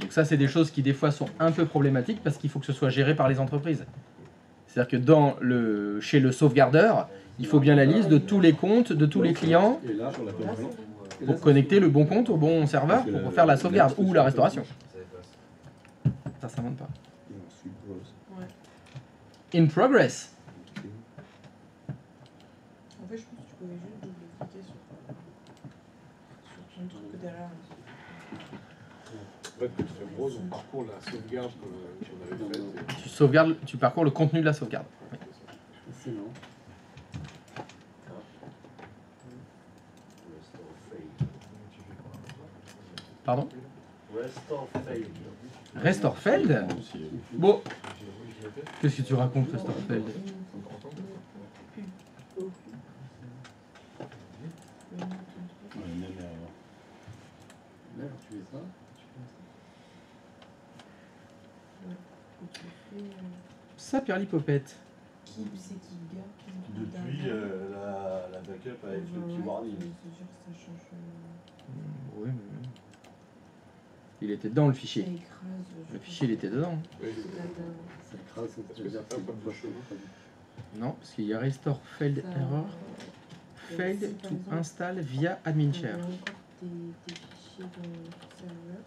Donc ça, c'est des choses qui des fois sont un peu problématiques parce qu'il faut que ce soit géré par les entreprises. C'est-à-dire que chez le sauvegardeur, il faut bien la liste de tous les comptes, de tous les clients, pour connecter le bon compte au bon serveur pour faire la sauvegarde ou la restauration. Ça monte pas. In progress. En fait, je pense que tu pouvais juste double-cliquer sur ton truc derrière. En fait, quand tu fais browse, on parcourt la sauvegarde qu'on avait faite. Tu parcours le contenu de la sauvegarde. Oui. C'est non. Pardon? Restorfeld. Restorfeld? Bon. Qu'est-ce que tu racontes, Restorfeld? Tu fais ça? Ça, Perlipopette. Qui c'est qui garde Depuis la backup avec le petit warning. Oui, mais... Il était dedans le fichier. Ça écrase. Le fichier, il était dedans. Oui, Ça écrase, ça veut dire que c'est pas chaud. Non, parce qu'il y a Restore Failed Error. Failed to install via admin share. Il y a encore tes fichiers dans le serveur.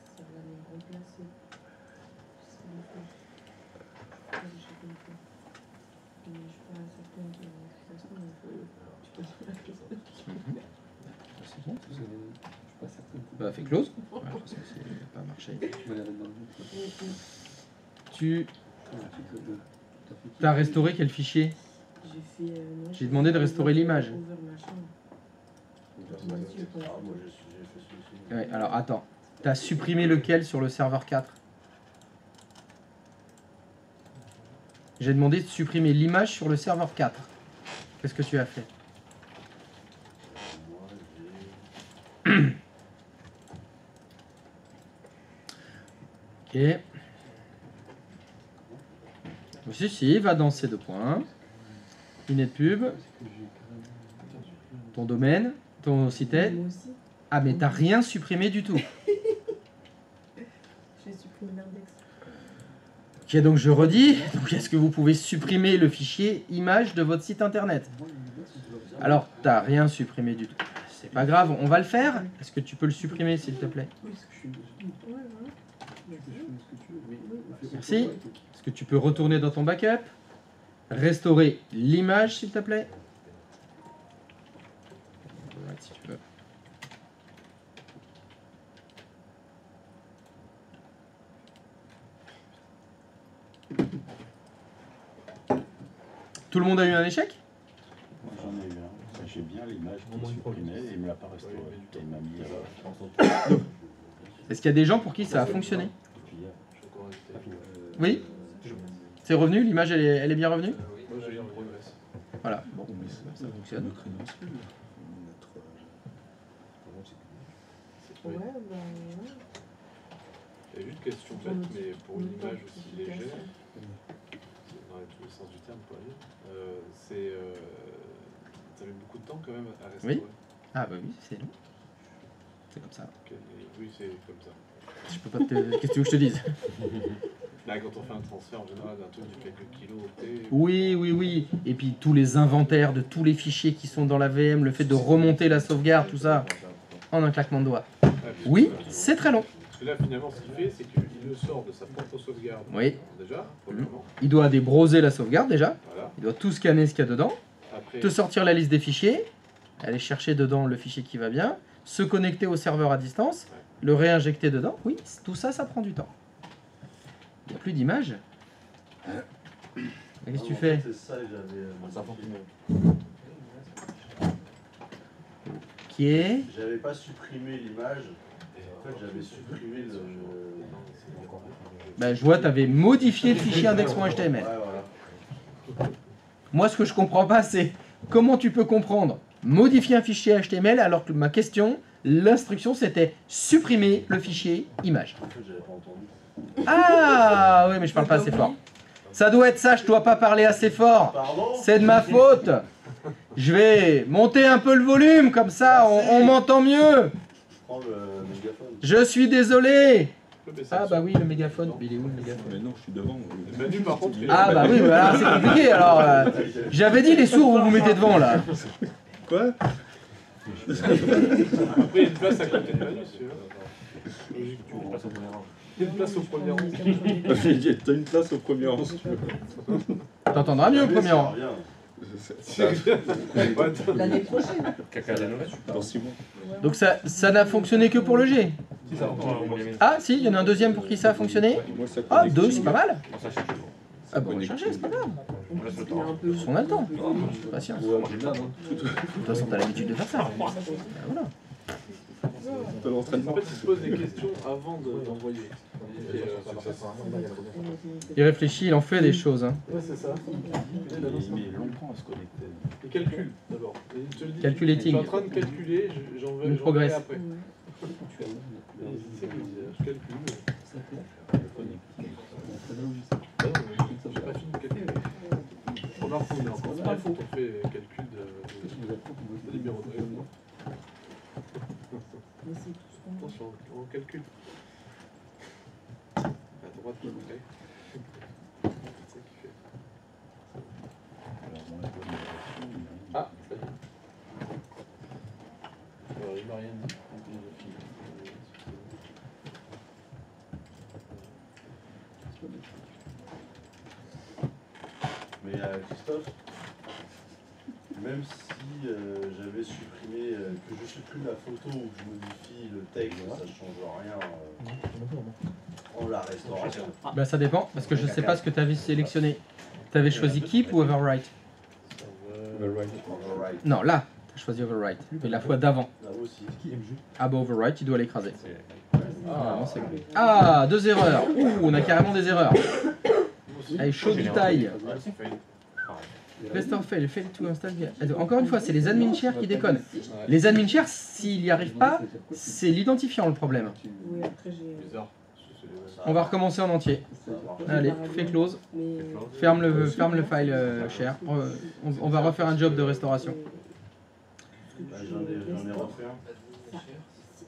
Ça va les remplacer. C'est le fait. Je sais pas comment faire. Mais je suis pas certaine qu'il y a une explication, donc tu peux faire la chose. C'est bon. Je suis pas certain. Bah, fais close. Ouais, parce que ça n'a pas marché. Tu vas aller dans le Tu as restauré quel fichier? J'ai demandé de restaurer l'image. Ouais, alors attends. Tu as supprimé lequel sur le serveur 4? J'ai demandé de supprimer l'image sur le serveur 4. Qu'est-ce que tu as fait? Ok. Si, va dans ces deux points. Inetpub. Ton domaine, ton site est. Ah, mais t'as rien supprimé du tout. J'ai supprimé l'index. Ok, donc je redis. Donc, est-ce que vous pouvez supprimer le fichier image de votre site internet? Alors, t'as rien supprimé du tout. C'est pas grave, on va le faire. Est-ce que tu peux le supprimer, s'il te plaît? Merci. Est-ce que tu peux retourner dans ton backup? Restaurer l'image, s'il te plaît. Ouais, si tu veux. Tout le monde a eu un échec? Moi, j'en ai eu un. J'ai bien l'image qui est supprimée et il me l'a pas restauré. Il m'a mis Est-ce qu'il y a des gens pour qui ça a fonctionné? Je suis encore invité. Oui? C'est revenu? L'image, elle est bien revenue? Moi j'ai eu un progress. Voilà, bon, ça fonctionne. Ouais, bah, ouais. Il y a une question bête, mais pour une image aussi légère, dans tous les sens du terme, pour aller, ça met beaucoup de temps quand même à restaurer. Oui. Ah bah oui, c'est long. C'est comme ça. Oui, c'est comme ça. Je peux pas te... Qu'est-ce que tu veux que je te dise? Là, quand on fait un transfert en général d'un truc de quelques kilos, Oui, oui, oui. Et puis tous les inventaires de tous les fichiers qui sont dans la VM, le fait de remonter la sauvegarde, tout ça, en un claquement de doigts. Oui, c'est très long. Parce que là, finalement, ce qu'il fait, c'est qu'il le sort de sa propre sauvegarde. Oui. Déjà, premièrement. Il doit débrowser la sauvegarde déjà. Voilà. Il doit tout scanner ce qu'il y a dedans. Après, Te sortir la liste des fichiers. Aller chercher dedans le fichier qui va bien. Se connecter au serveur à distance. Le réinjecter dedans. Oui, tout ça, ça prend du temps. Il n'y a plus d'image. Qu'est-ce que tu fais? C'est ça que j'avais. Qui est... J'avais pas supprimé l'image. En fait, j'avais supprimé le. Ben, je vois, tu avais modifié le fichier index.html. Ouais, voilà. Moi, ce que je comprends pas, c'est comment tu peux comprendre modifier un fichier HTML alors que ma question, l'instruction, c'était supprimer le fichier image. En fait, j'avais pas entendu. Ah oui, mais je parle pas assez fort. Ça doit être ça, je dois pas parler assez fort. Pardon? C'est de ma faute. Je vais monter un peu le volume, comme ça on m'entend mieux. Prends le mégaphone. Je suis désolé. ça Ah bah oui, le mégaphone. Il est où le mégaphone? Mais non, je suis devant. Manu, par contre, il Ah bah oui, voilà, c'est compliqué. Alors, j'avais dit les sourds, vous vous mettez devant là. Quoi? Après, il y a une place à côté de Manu, si tu veux. Logique, tu veux. Il y a une place au premier rang. T'as une place au premier rang si tu veux. T'entendras mieux au premier rang. L'année prochaine. Dans 6 mois. Donc ça n'a fonctionné que pour le G. Ah si, il y en a un deuxième pour qui ça a fonctionné. Moi, ça Ah, connecte. 2, c'est pas mal. Ah bon, on va changer, c'est pas grave. On a le temps. Patience. De toute façon, t'as l'habitude de faire ça. Ben voilà. T'as l'entraînement. En fait, il se pose des questions avant d'envoyer. Il réfléchit, il en fait des choses. Hein. Ouais, c'est ça. Il met longtemps à se connecter. Il calcule d'abord. Et il te le dit. Calculating. Je suis en train de calculer, j'en Il vais progresse. après. Je calcule. J'ai pas fini de calculer. Remarque, on est encore pas faux. On fait calcul de numéro de raisonnement. Attention, on calcule. À droite, à près. C'est ça qui fait. Ah, ça y est. Alors, il m'a rien dit. Mais Christophe, même si j'avais supprimé, que je supprime la photo ou que je modifie le texte, ça ne change rien en la restauration. Bah ça dépend, parce que je sais pas ce que tu avais sélectionné. Tu avais choisi Keep ou Overwrite? Overwrite. Non, là, tu as choisi Overwrite. Mais la fois d'avant. Là aussi. Ah bah Overwrite, il doit l'écraser. Ah, c'est bon. Ah, 2 erreurs. Ouh, on a carrément des erreurs. Allez, chaud du taille. Restore fail, fail to install. Encore une fois, c'est les admin shares qui déconnent. Les admin shares, s'ils n'y arrivent pas, c'est l'identifiant le problème. Oui, après j'ai. Bizarre. On va recommencer en entier. Allez, fais close. Ferme le file share. On va refaire un job de restauration. Bah, j'en ai refait un.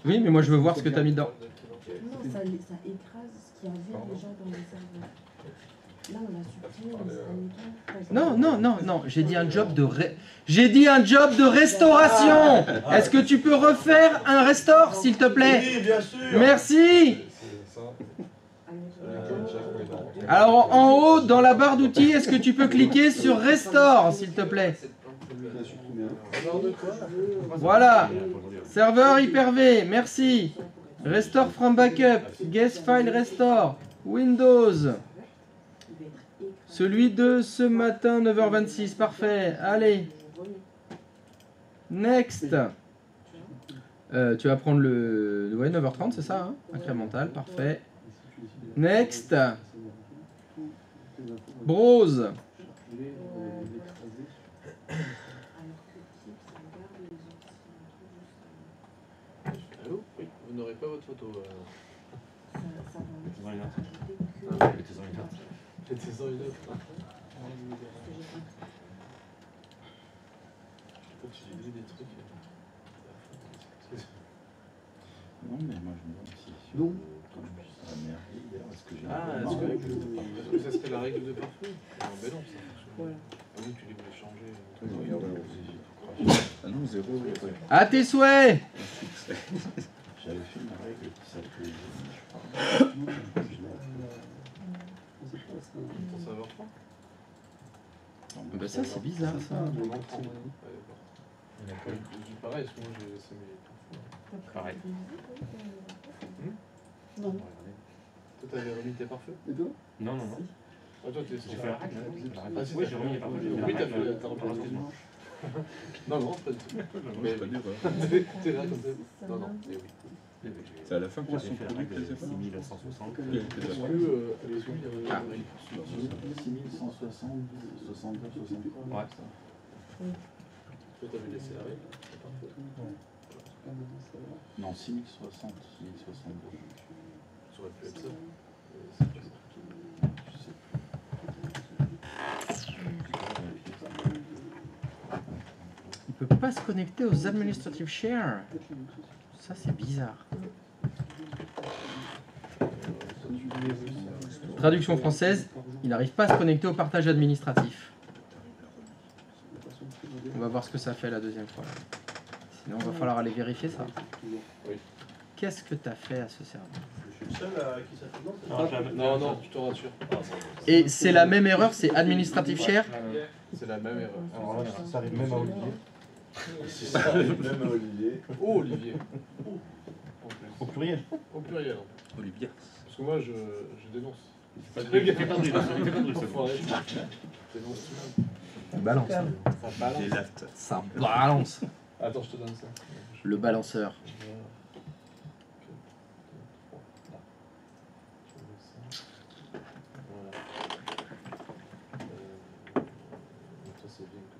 Oui, mais moi je veux voir ce que tu as mis dedans. Non, ça écrase ce qu'il y avait déjà dans les serveurs. Là, on l'a supprimé, mais ça nettoie. Non, non, non, non, j'ai dit un job de j'ai dit un job de restauration. Est-ce que tu peux refaire un restore, s'il te plaît? Oui, bien sûr. Merci. Alors en haut, dans la barre d'outils, est-ce que tu peux cliquer sur Restore, s'il te plaît? Voilà. Serveur Hyper-V, merci. Restore from backup. Guest file restore. Windows. Celui de ce matin, 9h26. Parfait. Allez. Next. Tu vas prendre le... Ouais, 9h30, c'est ça, hein? Incrémental, parfait. Next. Brose. Allô? Oui, vous n'aurez pas votre photo. J'étais sans une autre. Tu disais des trucs. Non, mais moi je me demande si. Non. Ah merde, est-ce que j'ai. Est-ce que ça serait la règle de parfum? Non, mais non, ça fonctionne. Voilà. Ah oui, tu les voulais changer. Ah non, 0. À tes souhaits. J'avais fait une règle qui s'appelait. Pour savoir pas. Bah ça c'est bizarre ça. Pareil, est-ce que moi j'ai laissé mes parfums? Pareil. Non. Toi t'avais remis tes parfums? Non, non, non. Ah, toi t'es. J'ai fait la règle. Ah, si, Oui, t'as j'ai remis les parfums. Oui, t'as remis les parfums. Non, non, pas du tout. Mais pas d'erreur. T'es là comme ça? Non, non, mais oui. C'est à la fin que son produit que 6160. Est-ce que les sous, il y avait une règle? 6160, 62, 63. Ouais. Toi t'avais laissé la règle? C'est parfait. Non, 6060, 6062. Ça aurait pu être ça. Je sais Il peut pas se connecter aux administrative shares. Ça c'est bizarre. Traduction française, il n'arrive pas à se connecter au partage administratif. On va voir ce que ça fait la deuxième fois. Sinon, il va falloir aller vérifier ça. Qu'est-ce que tu as fait à ce serveur? Je suis le seul à qui ça fait Non, non, je te rassure. Et c'est la même erreur, c'est administrative share? C'est la même erreur. Alors là, ça arrive même à Olivier. Si ça arrive même à Olivier. Oh, Olivier. Au pluriel. Au pluriel. Olivier. Parce que moi, je dénonce. Fais pas de bruit, Enfoiré. Je dénonce tout le monde. Balance. Ça balance. Des lafts. Ça balance. Attends, je te donne ça. Le balanceur. Voilà. Ça, c'est bien que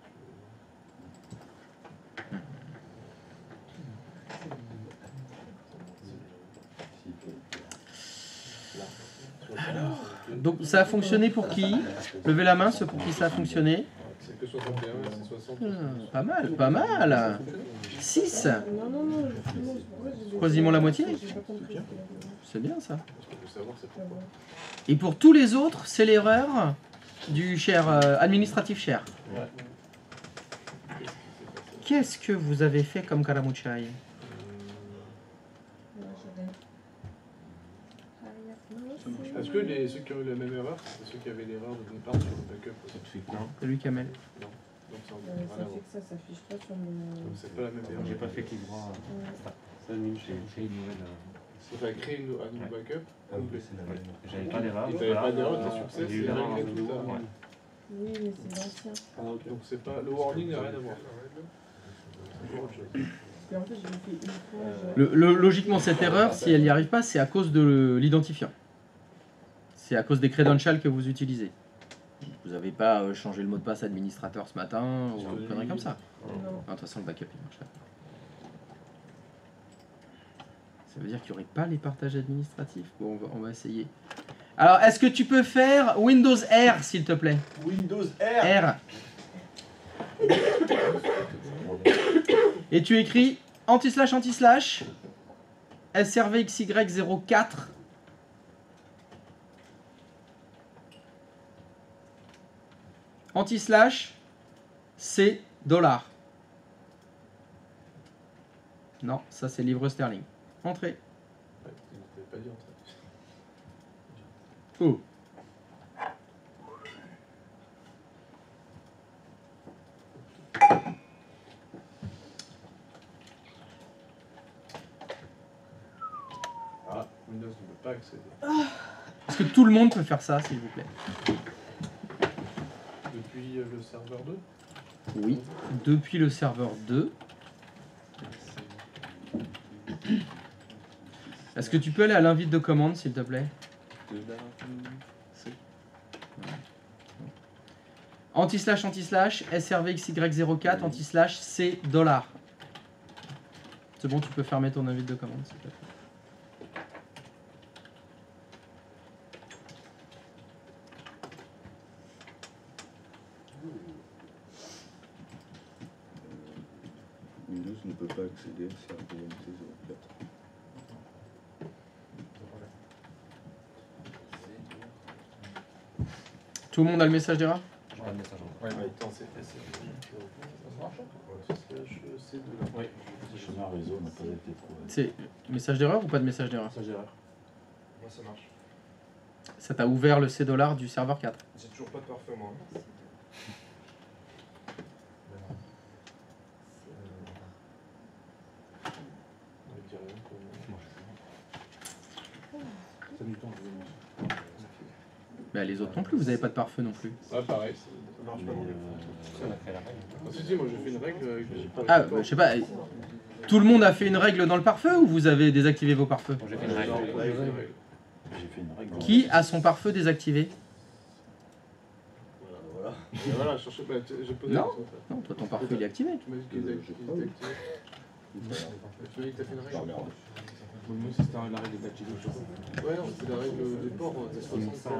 Donc ça a fonctionné pour qui? Levez la main, ceux pour qui ça a fonctionné. C'est que 61, c'est 60. Pas mal, pas mal. 6. Non, non, non, justement, c'est pourquoi j'ai- Quasiment la moitié. J'ai pas compris. C'est bien ça. Je veux savoir c'est pourquoi. Et pour tous les autres, c'est l'erreur du share administratif share. Ouais. Qu'est-ce que vous avez fait comme Karamuchai? Ouais, j'avais- Ah, Est-ce que ceux qui ont eu la même erreur, c'est ceux qui avaient l'erreur de départ sur le backup aussi? C'est lui Kamel. Non. Donc ça ça n'a rien à fait voir. que ça s'affiche pas sur mon. Donc c'est pas la même erreur. J'ai pas fait clic droit. J'ai une nouvelle. Il fallait créer un nouveau backup. J'avais pas d'erreur. Il t'avais pas d'erreur, t'as succès, J'ai eu c'est l'erreur. réglé tout tard. Ouais. Oui, mais c'est l'ancien. Donc c'est pas le warning n'a rien à voir. C'est toujours autre chose. Et en fait, je l'ai fait une fois. Logiquement, cette erreur, si elle n'y arrive pas, c'est à cause de l'identifiant. C'est à cause des credentials que vous utilisez. Vous n'avez pas changé le mot de passe administrateur ce matin ou une connerie comme ça. Non. De toute façon, le backup il marche pas. Ça veut dire qu'il n'y aurait pas les partages administratifs. Bon, on va essayer. Alors, est-ce que tu peux faire Windows R, s'il te plaît? Windows R. R. Et tu écris anti/anti/ SRVXY04 anti/ C $. Non, ça c'est livre sterling. Entrée. Ouais, il t'avait pas dit entrée. Oh. Ah, Windows ne peut pas accéder. Est-ce que tout le monde peut faire ça, s'il vous plaît? Depuis le serveur 2. Oui. Depuis le serveur 2. Est-ce que tu peux aller à l'invite de commande, s'il te plaît? Anti-slash, SRVXY04, anti-slash, C $. C'est bon, tu peux fermer ton invite de commande, s'il te plaît. Windows ne peut pas accéder à CRVMT04. Tout le monde a le message d'erreur? J'ai pas de message encore. Ouais, Attends, c'est c'est de la. Oui. Le chemin réseau n'a pas été trouvé. C'est message d'erreur ou pas de message d'erreur? Message d'erreur. Moi, ça marche. Ça t'a ouvert le C$ du serveur 4. J'ai toujours pas de parfum, moi. Bah, les autres non plus, vous avez pas de pare-feu non plus. Ouais, pareil, ça marche pas. On a créé la règle. Si, moi j'ai fait une règle que j'ai pas. Ah, bah, je sais pas. Tout le monde a fait une règle dans le pare-feu ou vous avez désactivé vos pare-feux? J'ai fait une règle. J'ai fait une règle. Qui a son pare-feu désactivé? Voilà. Et voilà, je cherchais pas. J'ai posé Non. la question, en fait. Non, toi ton pare-feu il est activé. Tu m'as dit qu'il était activé. Tu m'as dit que t'as fait une règle. Moi, si c'était la règle d'activer, je sais pas. Ouais, non, c'est la règle des ports. C'est 60.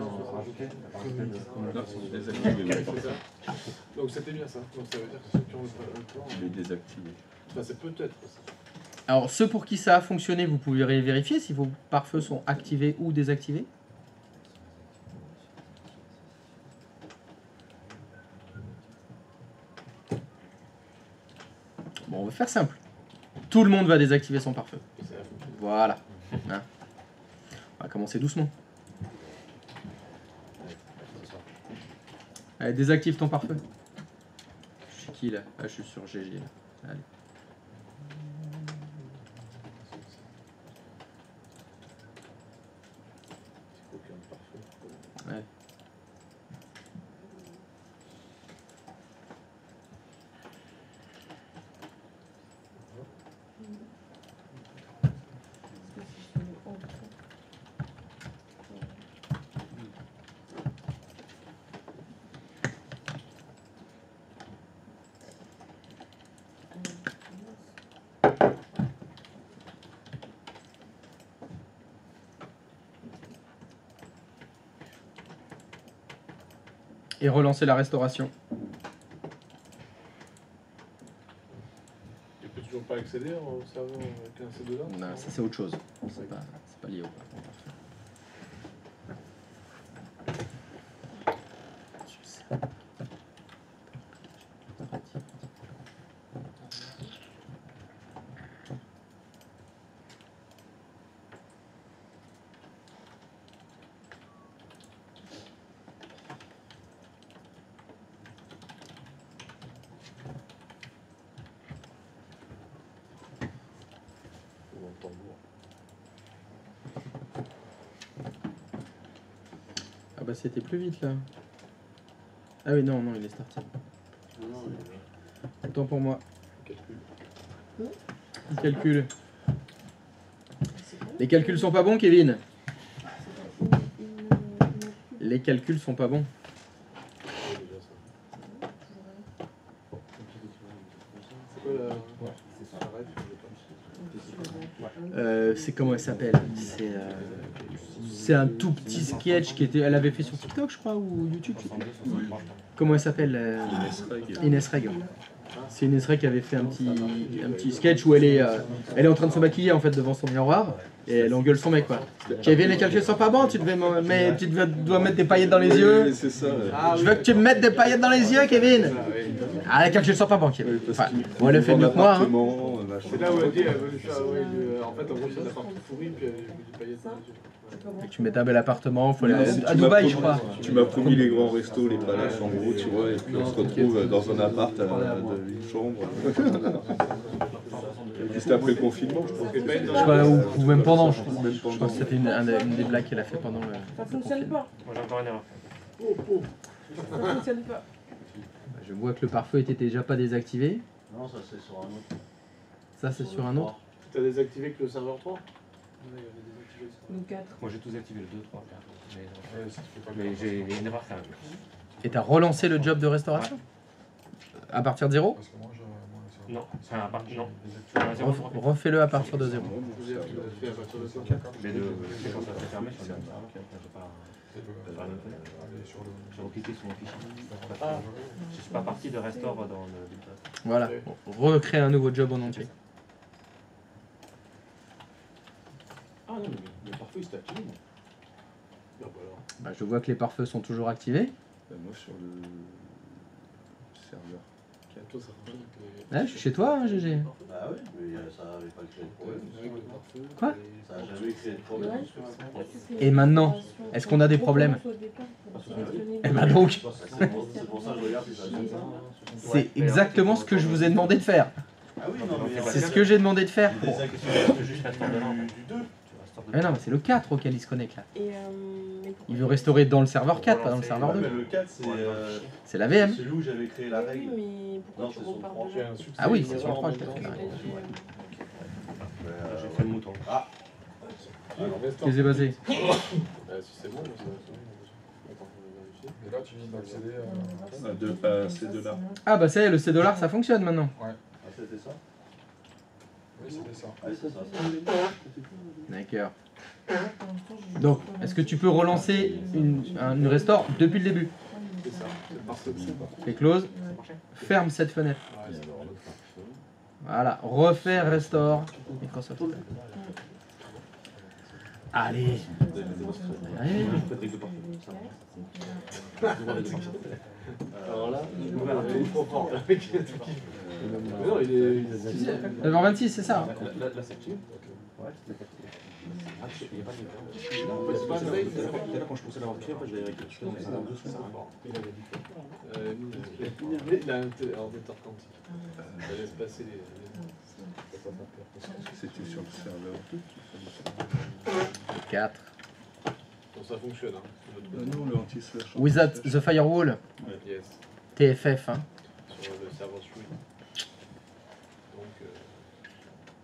Donc c'était bien ça. Donc ça veut dire que ceux qui ont le port. Il est désactivé. Enfin, c'est peut-être ça. Alors ceux pour qui ça a fonctionné, vous pouvez vérifier si vos pare-feux sont activés ou désactivés. Bon, on va faire simple. Tout le monde va désactiver son pare-feu. Voilà. Hein. On va commencer doucement. Allez, désactive ton pare-feu. Je suis qui là? Ah, je suis sur GG là. Allez. Ouais. Et relancer la restauration. Tu peux toujours pas accéder au serveur avec un C2 là? Non, ça c'est autre chose. C'est pas lié au pare-feu. Ah bah c'était plus vite là. Ah oui non, il est starté. Autant pour moi. Il calcule. Les calculs sont pas bons, Kevin. Les calculs sont pas bons. C'est comment elle s'appelle? C'est un tout petit sketch qui était. Elle avait fait sur TikTok, je crois, ou YouTube. Comment elle s'appelle? Inès Reg. C'est Inès Reg qui avait fait un petit sketch où elle est en train de se maquiller en fait devant son miroir et elle engueule son mec quoi. Kevin, les calculs sont pas bons, tu dois mettre des paillettes dans les yeux. C'est ça. Je veux que tu me mettes des paillettes dans les yeux, Kevin. Ah, les calculs sont pas bons, Kevin. Enfin, bon, elle a fait mieux que moi. Hein. C'est là où elle dit elle veut faire. En fait, en gros, c'est un appart pourri, puis elle veut du paillettes dans les yeux. Et tu mets un bel appartement, faut aller à Dubaï, je crois. Tu m'as promis les grands restos, les palaces en gros, tu vois, et puis on se retrouve dans un appart d'une chambre. C'était après le confinement, je pense. Je crois, ou même pendant, je crois. Je crois que c'était une des blagues qu'elle a fait pendant le. Ça fonctionne pas. Moi j'ai encore une erreur. Ça fonctionne pas. Je vois que le pare-feu était déjà pas désactivé. Non, ça c'est sur un autre. Ça, c'est sur un autre. T'as désactivé que le serveur 3? Ouais, il y avait désactivé le serveur. Nous 4. Moi j'ai tous activé le 2, 3, 4. Ouais, ça te fait pas Mais bien. j'ai une erreur quand même. Et t'as relancé le job de restauration à partir de 0? Parce que moi, ça- Non, c'est un part. Non. désactivé. Un zéro, Refais-le à partir de 0. Vous avez fait à partir de 5. Mais quand ça s'est fermé, je suis pas. C'est le- aller sur le. J'ai recliqué sur mon fichier. Je suis pas parti de restore dans le build. Voilà, recréer un nouveau job en entier. Ah non, mais le pare-feu il s'est activé. Moi. Ah, bah alors. Bah, je vois que les pare-feux sont toujours activés. Moi sur le serveur. Toi, ça fonctionne avec les- Ouais, je suis chez toi, hein, GG. Bah oui, mais ça n'avait pas créé de problème. Avec le pare-feu. Quoi? Ça n'a jamais créé de problème. Et maintenant, est-ce qu'on a des problèmes? Eh ben donc, C'est pour ça que je regarde si ça donne ça. c'est exactement ce que je vous ai demandé de faire. Ah oui, non, mais C'est ce que j'ai demandé de faire. des actions juste du 2. Mais non, mais c'est le 4 auquel il se connecte là. Et Il veut restaurer dans le serveur 4, pas dans le serveur Ouais, 2. mais le 4, C'est la VM. celui où j'avais créé la oui, règle. mais pourquoi Non, tu c'est son repars propre. de là? Ah oui, c'est sur le 3 en que même t'as fait temps. la règle. J'ai fait le mouton. Ah, Alors, restore. Qu'est-ce qui s'est passé? Si c'est bon, c'est bon. Attends, on va vérifier. Et là, tu viens d'accéder à. Ces deux-là. Ah bah ça y est, le C$ ça fonctionne maintenant. ah, c'était ça. Oui, c'était ça. Ah, c'est ça. D'accord. Donc, est-ce que tu peux relancer une restore depuis le début? C'est ça, c'est le pare-feu. Fais close, ferme cette fenêtre. Ouais, c'est bon. Voilà, refaire restore. Microsoft. Allez. Allez. Alors là, il est trop fort. Mais non, il est. 9h26, c'est ça. Là, c'est activé. C'est pas un veille, c'est ça. Quand je pensais l'avoir créé, après je l'avais récupéré. Il a un ordinateur quantique. Ça laisse passer les. C'était sur le serveur 2. 4. Bon, ça fonctionne. Hein. Non, le anti-slash. Without the firewall, Yes. TFF. Hein. Sur le serveur 3. Donc,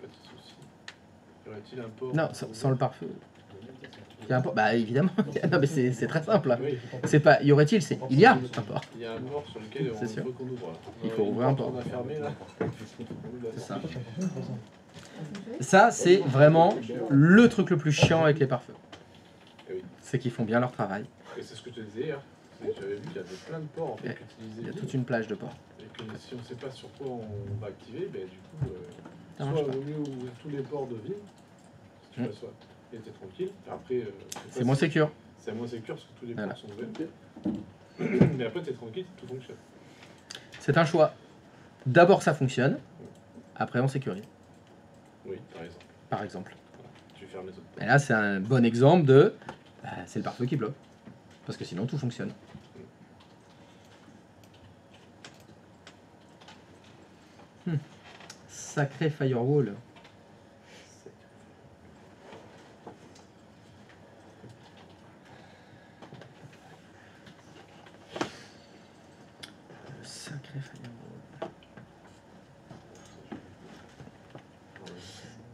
petit souci. Y aurait-il un port? Non, sans le pare-feu. Il y a un port. Bah évidemment. Non mais c'est très simple. Oui, C'est pas. Y aurait-il, c'est. Il y a un port. il y a un port sur lequel C'est sûr. veut qu'on ouvre. Là. Il faut ouvrir un port. On a fermé là. C'est ça. Ça, c'est vraiment le truc le plus chiant avec les pare-feux. Eh oui. C'est qu'ils font bien leur travail. Et c'est ce que je te disais hier. C'est que j'avais vu qu'il y avait plein de ports en fait, Ouais. qu'utilisaient Il y a Lille. toute une plage de ports. Et que si on ne sait pas sur quoi on va activer, ben, du coup, Ça soit marche il pas. vaut mieux ouvrir tous les ports de ville, si tu vois, et t'es tranquille. Et après, C'est moins sécure. C'est moins sécure parce que tous les Voilà. ports sont ouverts. Mais après, t'es tranquille, tout fonctionne. C'est un choix. D'abord, ça fonctionne. Après, on sécurise. Oui, par exemple. Par exemple. Tu fermes les autres ports. Et là, c'est un bon exemple de. C'est le pare-feu qui bloque. Parce que sinon, tout fonctionne. Sacré firewall. Sacré firewall.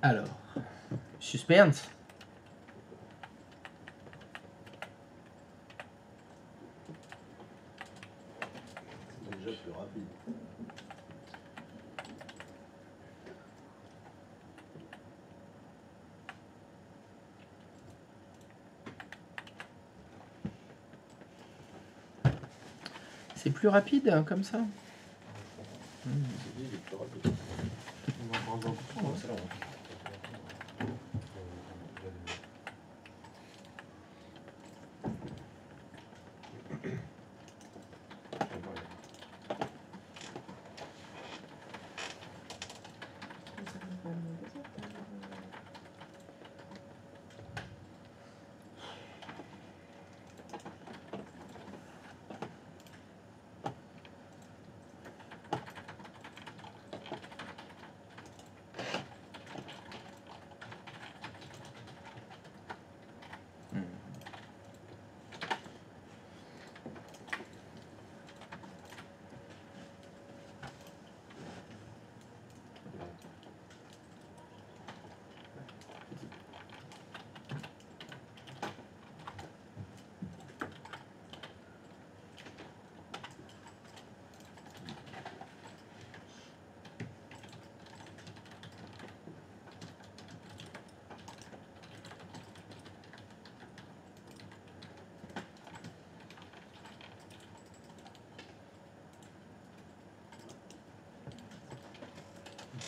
Alors, suspense. C'est déjà plus rapide. C'est plus rapide hein, comme ça. C'est dit, il est plus rapide.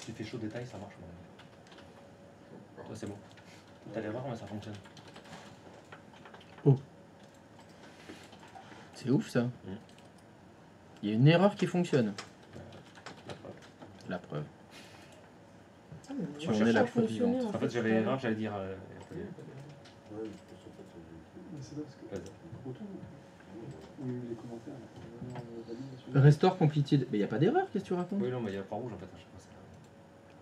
tu fais chaud détail, ça marche. Toi, c'est bon. T'as l'erreur, mais ça fonctionne. C'est ouf ça. Il y a une erreur qui fonctionne. La preuve. Tu en es la preuve vivante. En fait, j'avais l'erreur, j'allais dire. Restore completed. Mais il n'y a pas d'erreur, qu'est-ce que tu racontes? Oui, non, mais il y a la croix rouge en fait.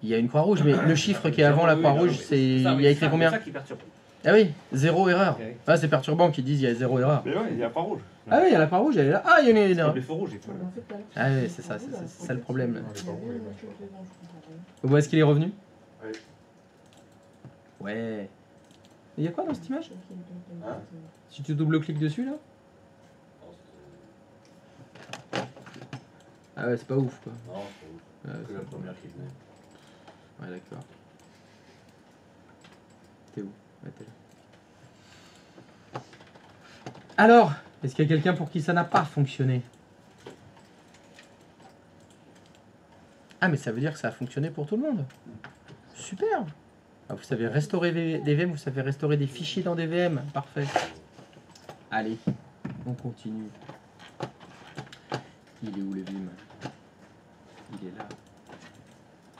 Il y a une croix rouge, mais le chiffre qui est avant la croix rouge, c'est. Il y a écrit combien? C'est ça qui perturbe. Ah oui, 0 erreur. Ah, c'est perturbant qu'ils disent il y a 0 erreur. Mais ouais, il y a la croix rouge. Ah oui, il y a la croix rouge, elle est là. Ah, il y en a une erreur. Les feux rouges, il faut. Ah oui, c'est ça, c'est ça le problème. Là. Où est-ce qu'il est revenu? Ouais. Il y a quoi dans cette image? Si tu double-cliques dessus là? Ah ouais, c'est pas ouf quoi. Non, c'est pas ouf. C'est la première qui venait. Ouais, d'accord. T'es où? Ouais, t'es là. Alors, est-ce qu'il y a quelqu'un pour qui ça n'a pas fonctionné? Ah, mais ça veut dire que ça a fonctionné pour tout le monde. Super. Ah, vous savez restaurer des VM, vous savez restaurer des fichiers dans des VM. Parfait. Allez, on continue. Il est où le Vim? Il est là.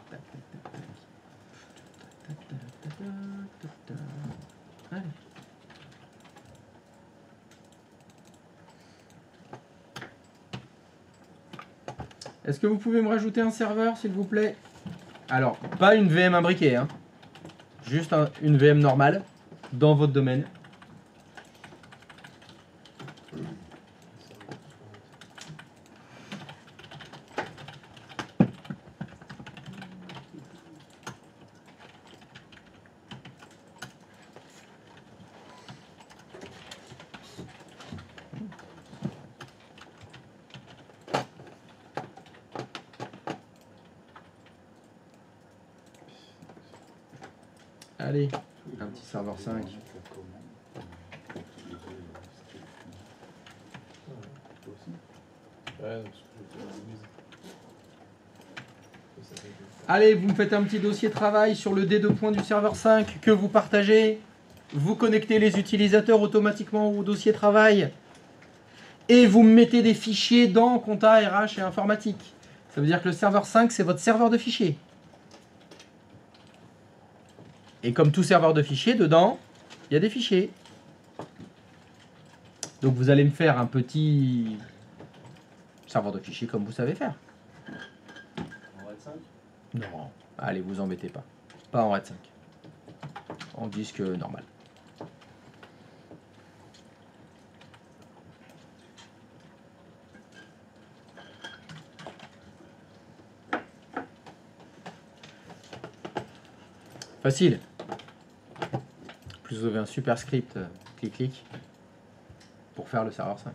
Tac, tac, tac, tac. Tac, tac, tac, tac, tac, tac. Allez. Est-ce que vous pouvez me rajouter un serveur, s'il vous plaît? Alors, pas une VM imbriquée, hein. Juste une VM normale, dans votre domaine. Allez, un petit serveur 5. Allez, vous me faites un petit dossier travail sur le D2 du serveur 5 que vous partagez. Vous connectez les utilisateurs automatiquement au dossier travail. Et vous mettez des fichiers dans compta, RH et informatique. Ça veut dire que le serveur 5, c'est votre serveur de fichiers. Et comme tout serveur de fichiers, dedans, il y a des fichiers. Donc vous allez me faire un petit serveur de fichiers comme vous savez faire. En RAID 5 ? Non, allez, vous embêtez pas. Pas en RAID 5. En disque normal. Facile. Plus vous avez un super script, clic-clic, pour faire le serveur 5.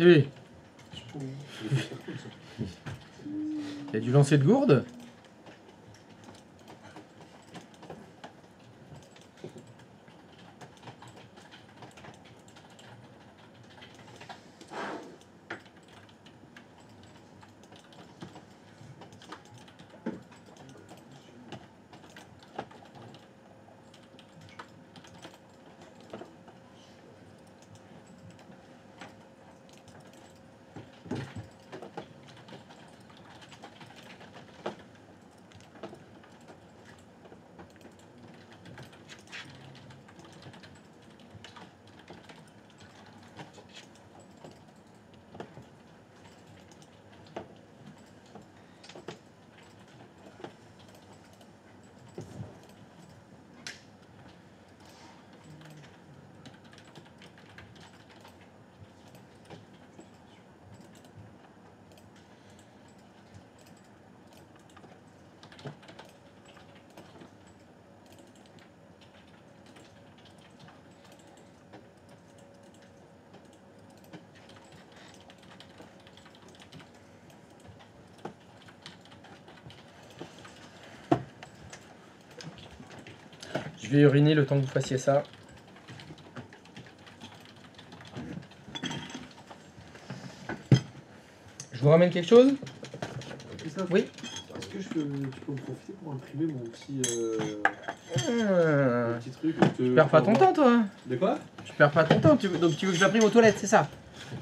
Oui. Il y a du lancer de gourde. Je vais uriner le temps que vous fassiez ça. Je vous ramène quelque chose? Oui. Est-ce que tu peux me profiter pour imprimer mon petit truc? Tu perds pas ton temps, toi. De quoi? Tu perds pas ton temps. Donc tu veux que je l'imprime aux toilettes, c'est ça?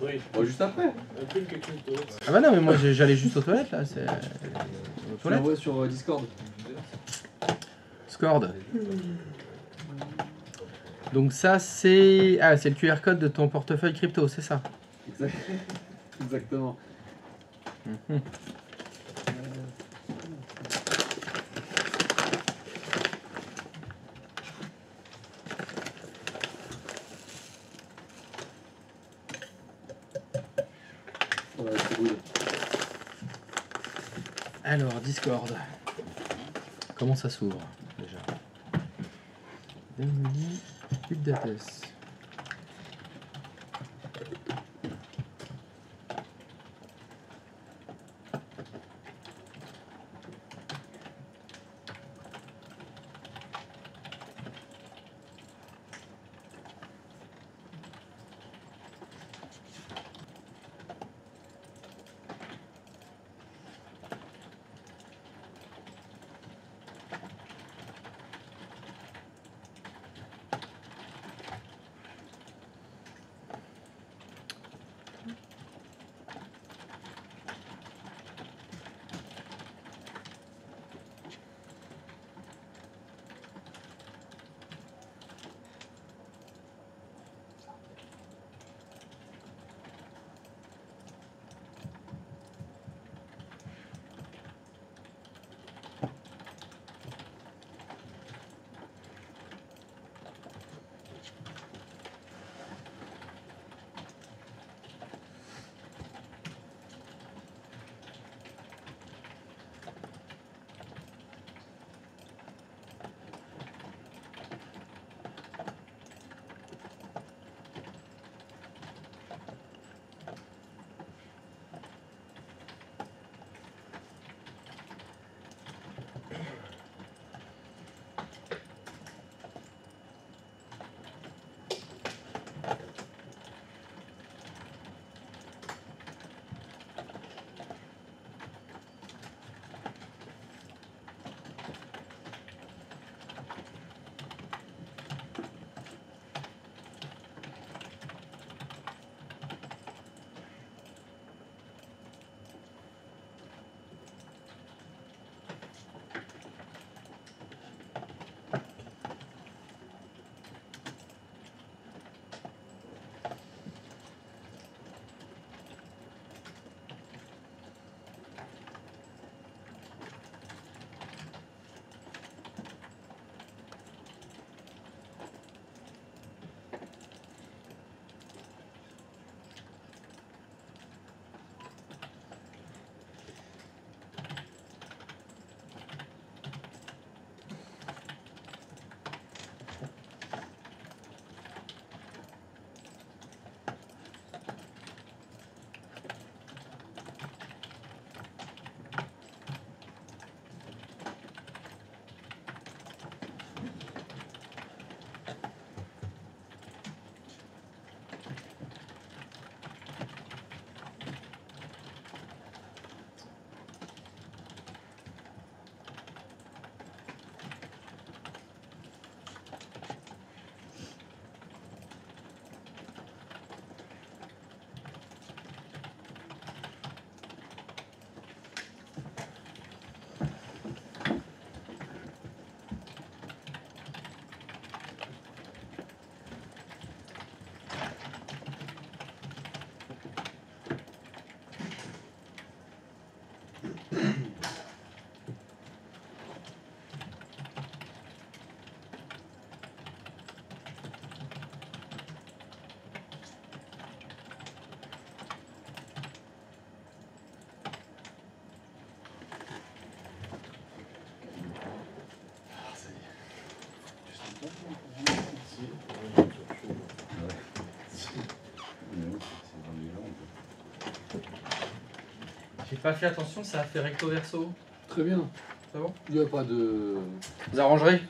Oui. Bon, juste après. Imprime quelque chose aux toilettes. Ah bah non, mais moi j'allais juste aux toilettes là. C'est aux Tu toilettes. l'envoies sur Discord. Discord. Donc ça c'est c'est le QR code de ton portefeuille crypto, c'est ça? Exactement. Mhm. Ouais, c'est good. Alors, Discord. Comment ça s'ouvre déjà? Menu, Updates. J'ai pas fait attention, ça a fait recto verso. Très bien. C'est bon? Il n'y a pas de... Vous arrangerez?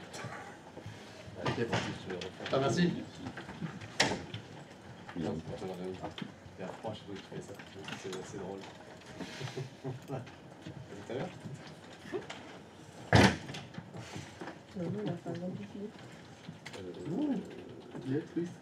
Ah, merci. Il Non, pour te demander où. Et après, je sais que tu fais ça. C'est assez drôle. À tout à l'heure. Non, non, il a fait un grand pipi. Il est triste.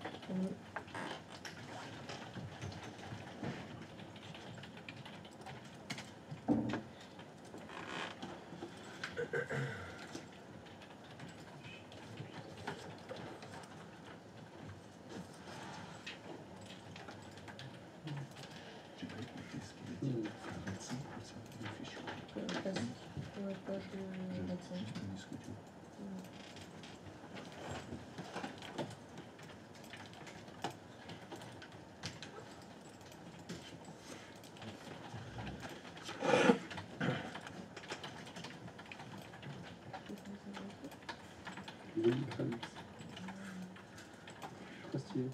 Trop stylé.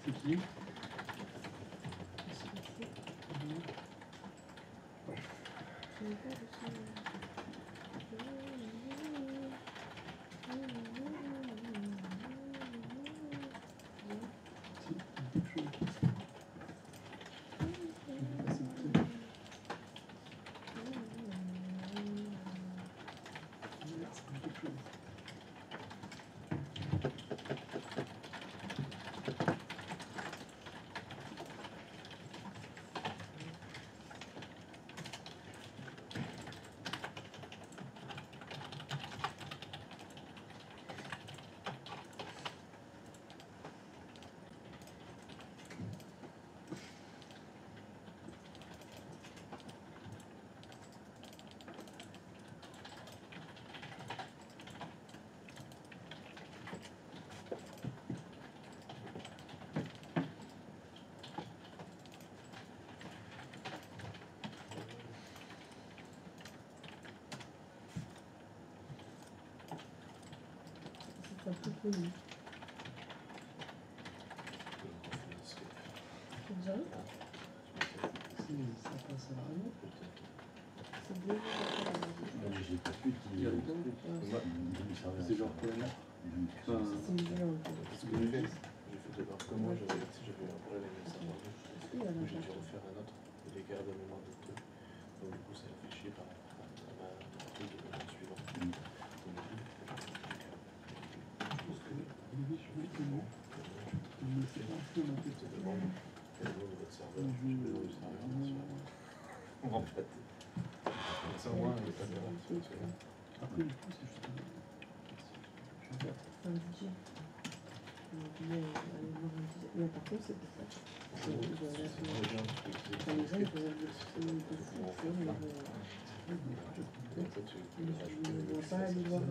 C'est qui? C'est un peu connu. C'est déjà là? Ça passe à la radio. C'est bien. J'ai pas pu dire. C'est genre pour la mer. C'est violent. Ce que j'ai fait comme moi, j'avais un problème avec ça. J'ai dû refaire un autre. Et les gardes de mémoire de deux. Donc du coup, ça a fait chier par rapport à ma truc suivant. On va peut-être. Ça au moins, il n'y a pas d'erreur. Après, du coup, c'est juste. Un DJ. Mais par contre, c'est pour ça. Les gens, ils peuvent ils vont pas aller voir un.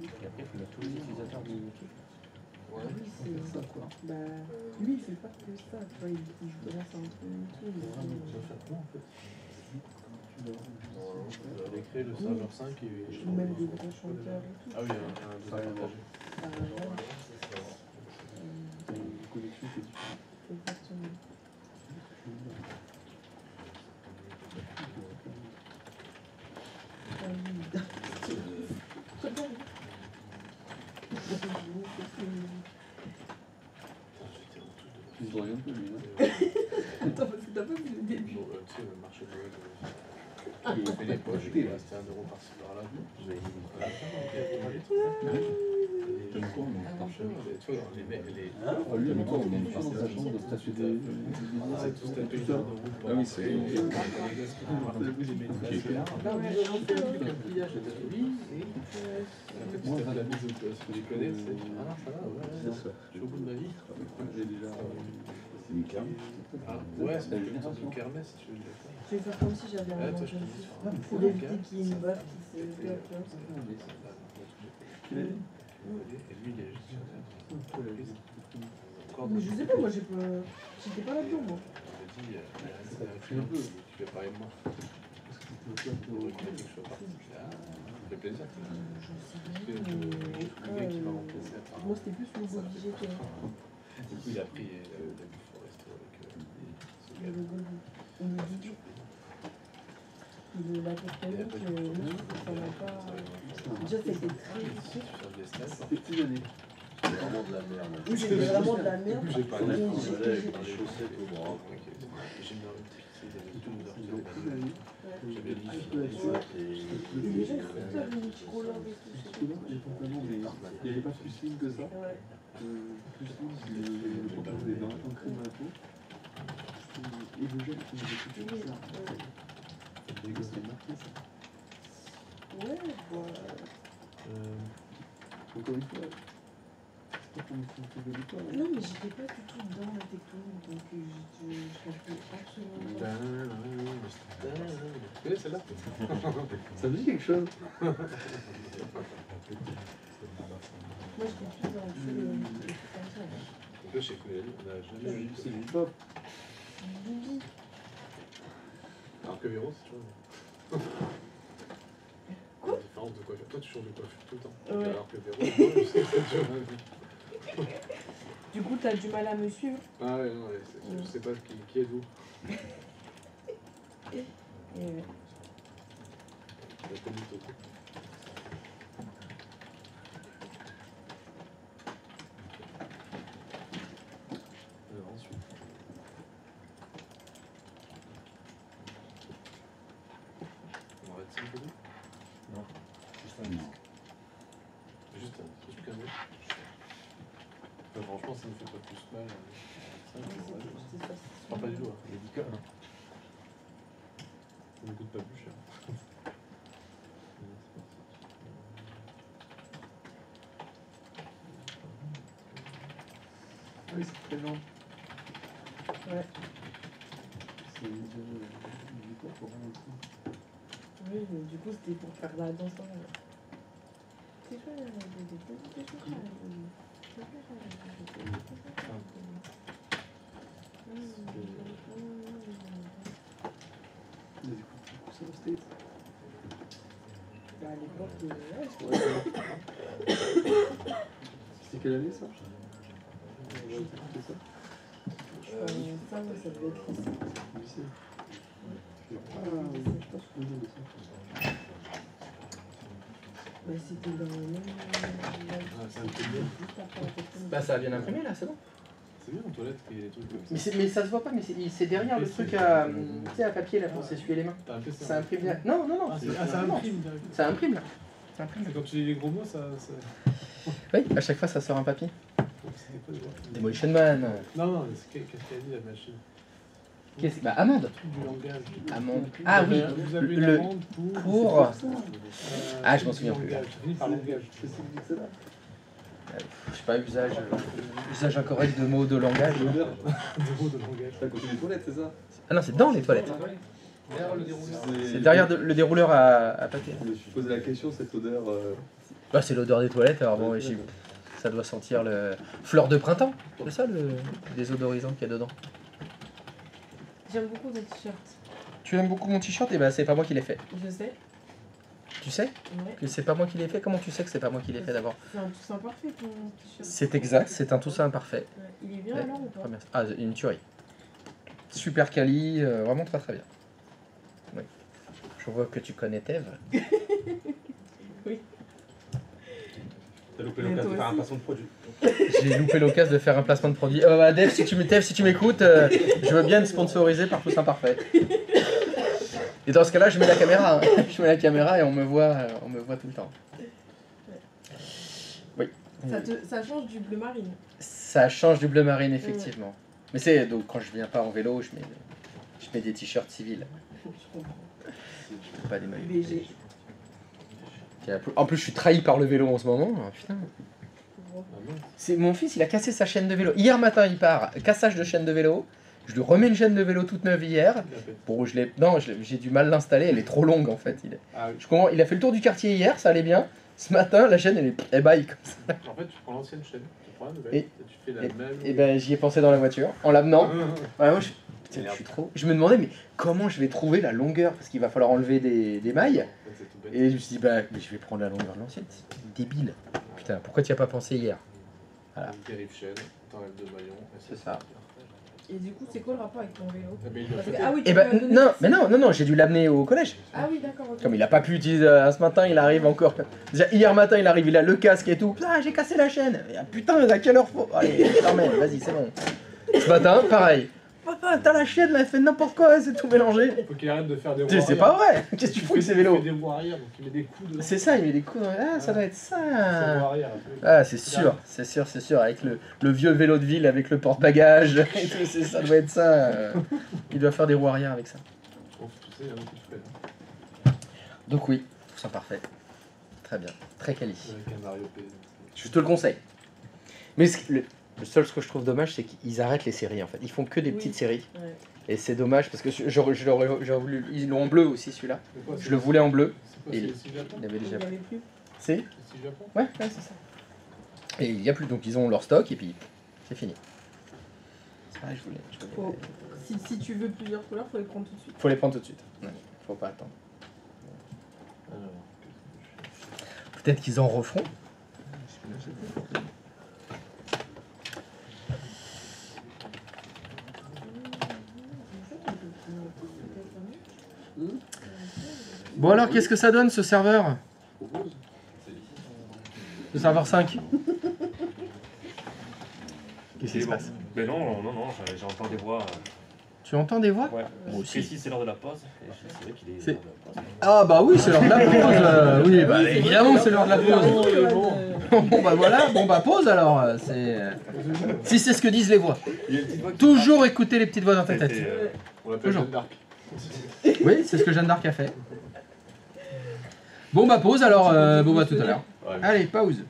Et après, il faut mettre tous les utilisateurs du YouTube. Ouais. Oui, c'est ça quoi. Bah, lui, il fait pas que ça. Tu vois, il commence un peu YouTube. Vous avez créé le serveur 5 et Même des grands chanteurs et tout. Ah oui, un partagé. Bah, ouais. Une connexion qui est différente. Exactement. Il se voit un peu lui, hein. Attends, parce que t'as pas vu le début. Tu sais, le marché de Noël, il fait les poches, il restait 1 euro par-ci par-là. Tu vois, les mecs, les. Ah, lui, il est dans sa chambre, dans sa suite de. C'est tout un truc de route. Ah oui, c'est. Les gosses qui parlent de vous, les maîtresses. Non, mais j'ai un peu Le pliage de lui, et. Moi, à la maison, tu vois, ce que je connais, c'est. Ah non, ça va, ouais. Je suis au bout de ma vie. J'ai déjà. C'est une carte. Ah, ouais, c'est une sorte de kermesse, tu veux dire. Je vais faire comme si j'avais un Ouais, toi, enfant. je te dis sur un Pour éviter qu'il y ait une baffe qui se développe. Et lui, il est juste sur Mais je sais pas, moi j'étais pas là-dedans moi. dit, c'est un client qui fait pareil de moi. Ça fait plaisir. Le gars qui m'a remplacé à part. Moi, c'était plus le logo budgétaire. Du coup, il a pris la bouffe au resto avec ce gars. Le logo du la technique, ça n'a pas... Déjà, c'était très difficile. C'était plus années. C'était vraiment de la merde. Oui, c'était vraiment de la merde. J'ai pas Avec des chaussettes au bras. J'ai mis un petit il y avait tout Ils ont pris la vie. j'avais les Et les gens, ils font ça, les petits collants et tout. Les pantalons, mais il n'y avait pas plus slim que ça. Ouais. Plus slim, les pantalons étaient en crème à la peau. Et le gel qui m'avait tout fait ça. C'était marqué ça. Ouais, Encore une fois, c'est pas comme si on faisait du poids. non, mais j'étais pas du tout dans la techno, donc je calculais absolument pas. Tu connais celle-là? Ça me dit quelque chose. Moi, j'étais plus dans le truc comme ça. Donc là, chez Koulibaly, on n'a jamais vu C'est du pop. Bibi. Alors que Véro, c'est toujours. Quoi? La différence de coiffure. Toi, tu changes de coiffure tout le temps. Ouais. Alors que Véro, moi, je sais que c'est toujours. Du coup, t'as du mal à me suivre. Ah ouais, non, je sais pas qui est d'où. Et ouais. La tenue Toto. Alors ensuite. On arrête ça un peu là? Non, juste un disque. Juste qu'un mot. Enfin, franchement, ça ne fait pas plus mal. Ça, je prends pas du tout. Hein. Médical. Ça ne coûte pas plus cher. Ah oui, c'est très lent. Ouais. C'est du corps pour rien aussi. Oui, mais du coup, c'était pour faire la danse en l'air. C'est quoi la Mais du coup, ça va States. Bah, à l'époque, ouais, C'était quelle année ça? ça, ça devait être lycée. Lycée. Ah, oui, je sais pas. Souvenir de ça. Bah, c'était dans le même... C'est un peu bien. Juste après la technique. Bah ça vient d'imprimer là, c'est bon. C'est bien en toilette qu'il y ait des trucs comme ça. Mais ça se voit pas, mais c'est derrière le truc à, tu sais, à papier là pour s'essuyer les mains. T'as un PC. Ça imprime bien. Non, non, non. Ah, ça imprime direct. Ça imprime là. Ça imprime. Quand tu dis les gros mots, ça. Oui, à chaque fois ça sort un papier. C'est quoi, Demolition Man. Non, non, mais qu'est-ce qu'elle dit la machine? Bah amende. Le truc du langage. Amende. Ah oui. Vous avez une Le amende pour. Ah, je m'en souviens plus. Langage. Ça finit par langage. Je sais pas, usage incorrect de mots de langage. De mots de langage. T'as côté des toilettes, c'est ça? Ah non, c'est dans les toilettes. Derrière le dérouleur. C'est derrière le dérouleur à papier. Je me suis posé la question, cette odeur. Bah, c'est l'odeur des toilettes, alors bon, ça doit sentir le fleur de printemps. C'est ça le désodorisant qu'il y a dedans. J'aime beaucoup ton t-shirt. Tu aimes beaucoup mon t-shirt? Et bah, c'est pas moi qui l'ai fait. Je sais. Tu sais Ouais. que c'est pas moi qui l'ai fait? Comment tu sais que c'est pas moi qui l'ai fait d'abord? C'est un toussaint parfait ton t-shirt. C'est exact, c'est un toussaint imparfait. Ouais. Il est bien alors ou pas? Première- Ah, une tuerie. Super quali, vraiment très très bien. Oui. Je vois que tu connais Thèves. Oui. T'as loupé Mais l'occasion toi de faire un aussi. placement de produit. J'ai loupé l'occasion de faire un placement de produit. Bah, Dave, si tu m'écoutes, je veux bien te sponsoriser par Toussaint Parfait. Et dans ce cas-là, je mets la caméra. Hein. Je mets la caméra et on me voit tout le temps. Oui. Ça change du bleu marine. Ça change du bleu marine, effectivement. Mais c'est donc quand je viens pas en vélo, je mets des t-shirts civils. Je comprends. Pas des maillots. BG. En plus, je suis trahi par le vélo en ce moment. Ah, putain. Ah C'est mon fils, il a cassé sa chaîne de vélo. Hier matin, il part, cassage de chaîne de vélo. Je lui remets une chaîne de vélo toute neuve hier. Bon, j'ai du mal à l'installer, elle est trop longue en fait. Ah oui. Je comprends, il a fait le tour du quartier hier, ça allait bien. Ce matin, la chaîne, elle baille comme ça. En fait, tu prends l'ancienne chaîne, tu prends la nouvelle, Et- et tu fais la même. Et ben, j'y ai pensé dans la voiture, en l'amenant. Ouais, moi, Putain, je suis trop... Je me demandais, mais comment je vais trouver la longueur? Parce qu'il va falloir enlever des mailles. Et je me suis dit, bah, mais je vais prendre la longueur de l'ancienne. C'est débile. Putain, pourquoi tu n'y as pas pensé hier? Voilà. Tarif chaîne, t'enlèves 2 maillons. C'est ça. Et du coup, c'est quoi le rapport avec ton vélo? Ah, mais il doit Parce que- faire- ah oui, Et tu bah, m'as donné non, ça. mais non, j'ai dû l'amener au collège. Ah oui, d'accord. ok. Comme il a pas pu utiliser ce matin, il arrive encore. Déjà, hier matin, il arrive, il a le casque et tout. Ah, j'ai cassé la chaîne. Et, ah, putain, à quelle heure faut. Allez, t'emmène, vas-y, c'est bon. Ce matin, pareil. Papa, t'as la chaîne, là, elle fait n'importe quoi, c'est tout mélangé. Faut qu'il arrête de faire des roues Tu sais, c'est arrière. pas vrai. Qu'est-ce que tu fous avec ces Il fait vélos? des roues arrière, donc il met des coups dedans. C'est ça, il met des coups dans. Ah, ça doit être C'est ça. roues arrière, un peu. Ah, c'est sûr, c'est sûr, c'est sûr. Avec le vieux vélo de ville, avec le porte-bagages et tout, ça doit être ça. Il doit faire des roues arrière avec ça. Bon, tu sais, il y en a qui le font. Donc, oui, tout ça parfait. Très bien, très quali. Avec un Mario P. Je te le conseille. Mais le seul ce que je trouve dommage, c'est qu'ils arrêtent les séries en fait. Ils font que des Oui. petites séries. Ouais. Et c'est dommage parce que j'aurais voulu. Ils l'ont en bleu aussi celui-là. Mais quoi, Je le voulais en bleu. C'est quoi, Et c'est les 6 Japon? Il y avait Il déjà. n'y avait plus. C'est Les 6 Japon? Ouais, c'est ça. Et il n'y a plus. Donc ils ont leur stock et puis c'est fini. C'est pareil, je voulais. Faut- Si tu veux plusieurs couleurs, faut les prendre tout de suite. Faut les prendre tout de suite. Ouais, faut pas attendre. Alors, Peut-être qu'ils en referont. Bon alors, qu'est-ce que ça donne ce serveur? Le serveur 5. Qu'est-ce qui se passe? Mais non, j'entends des voix. Tu entends des voix? Ouais, Moi aussi. précis, c'est l'heure de la pause. Et c'est vrai qu'il est C'est- l'heure de la pause. Ah bah oui, c'est l'heure de la pause. Oui, bah évidemment, c'est l'heure de la pause. Bon bah voilà, bon bah pause alors. Si c'est ce que disent les voix. il y a une petite voix qui Toujours écouter les petites voix dans ta C'était, tête. On l'appelle Toujours. Jeanne d'Arc. Oui, c'est ce que Jeanne d'Arc a fait. Bon bah pause alors, bon bah tout à l'heure. Ouais. Allez, pause.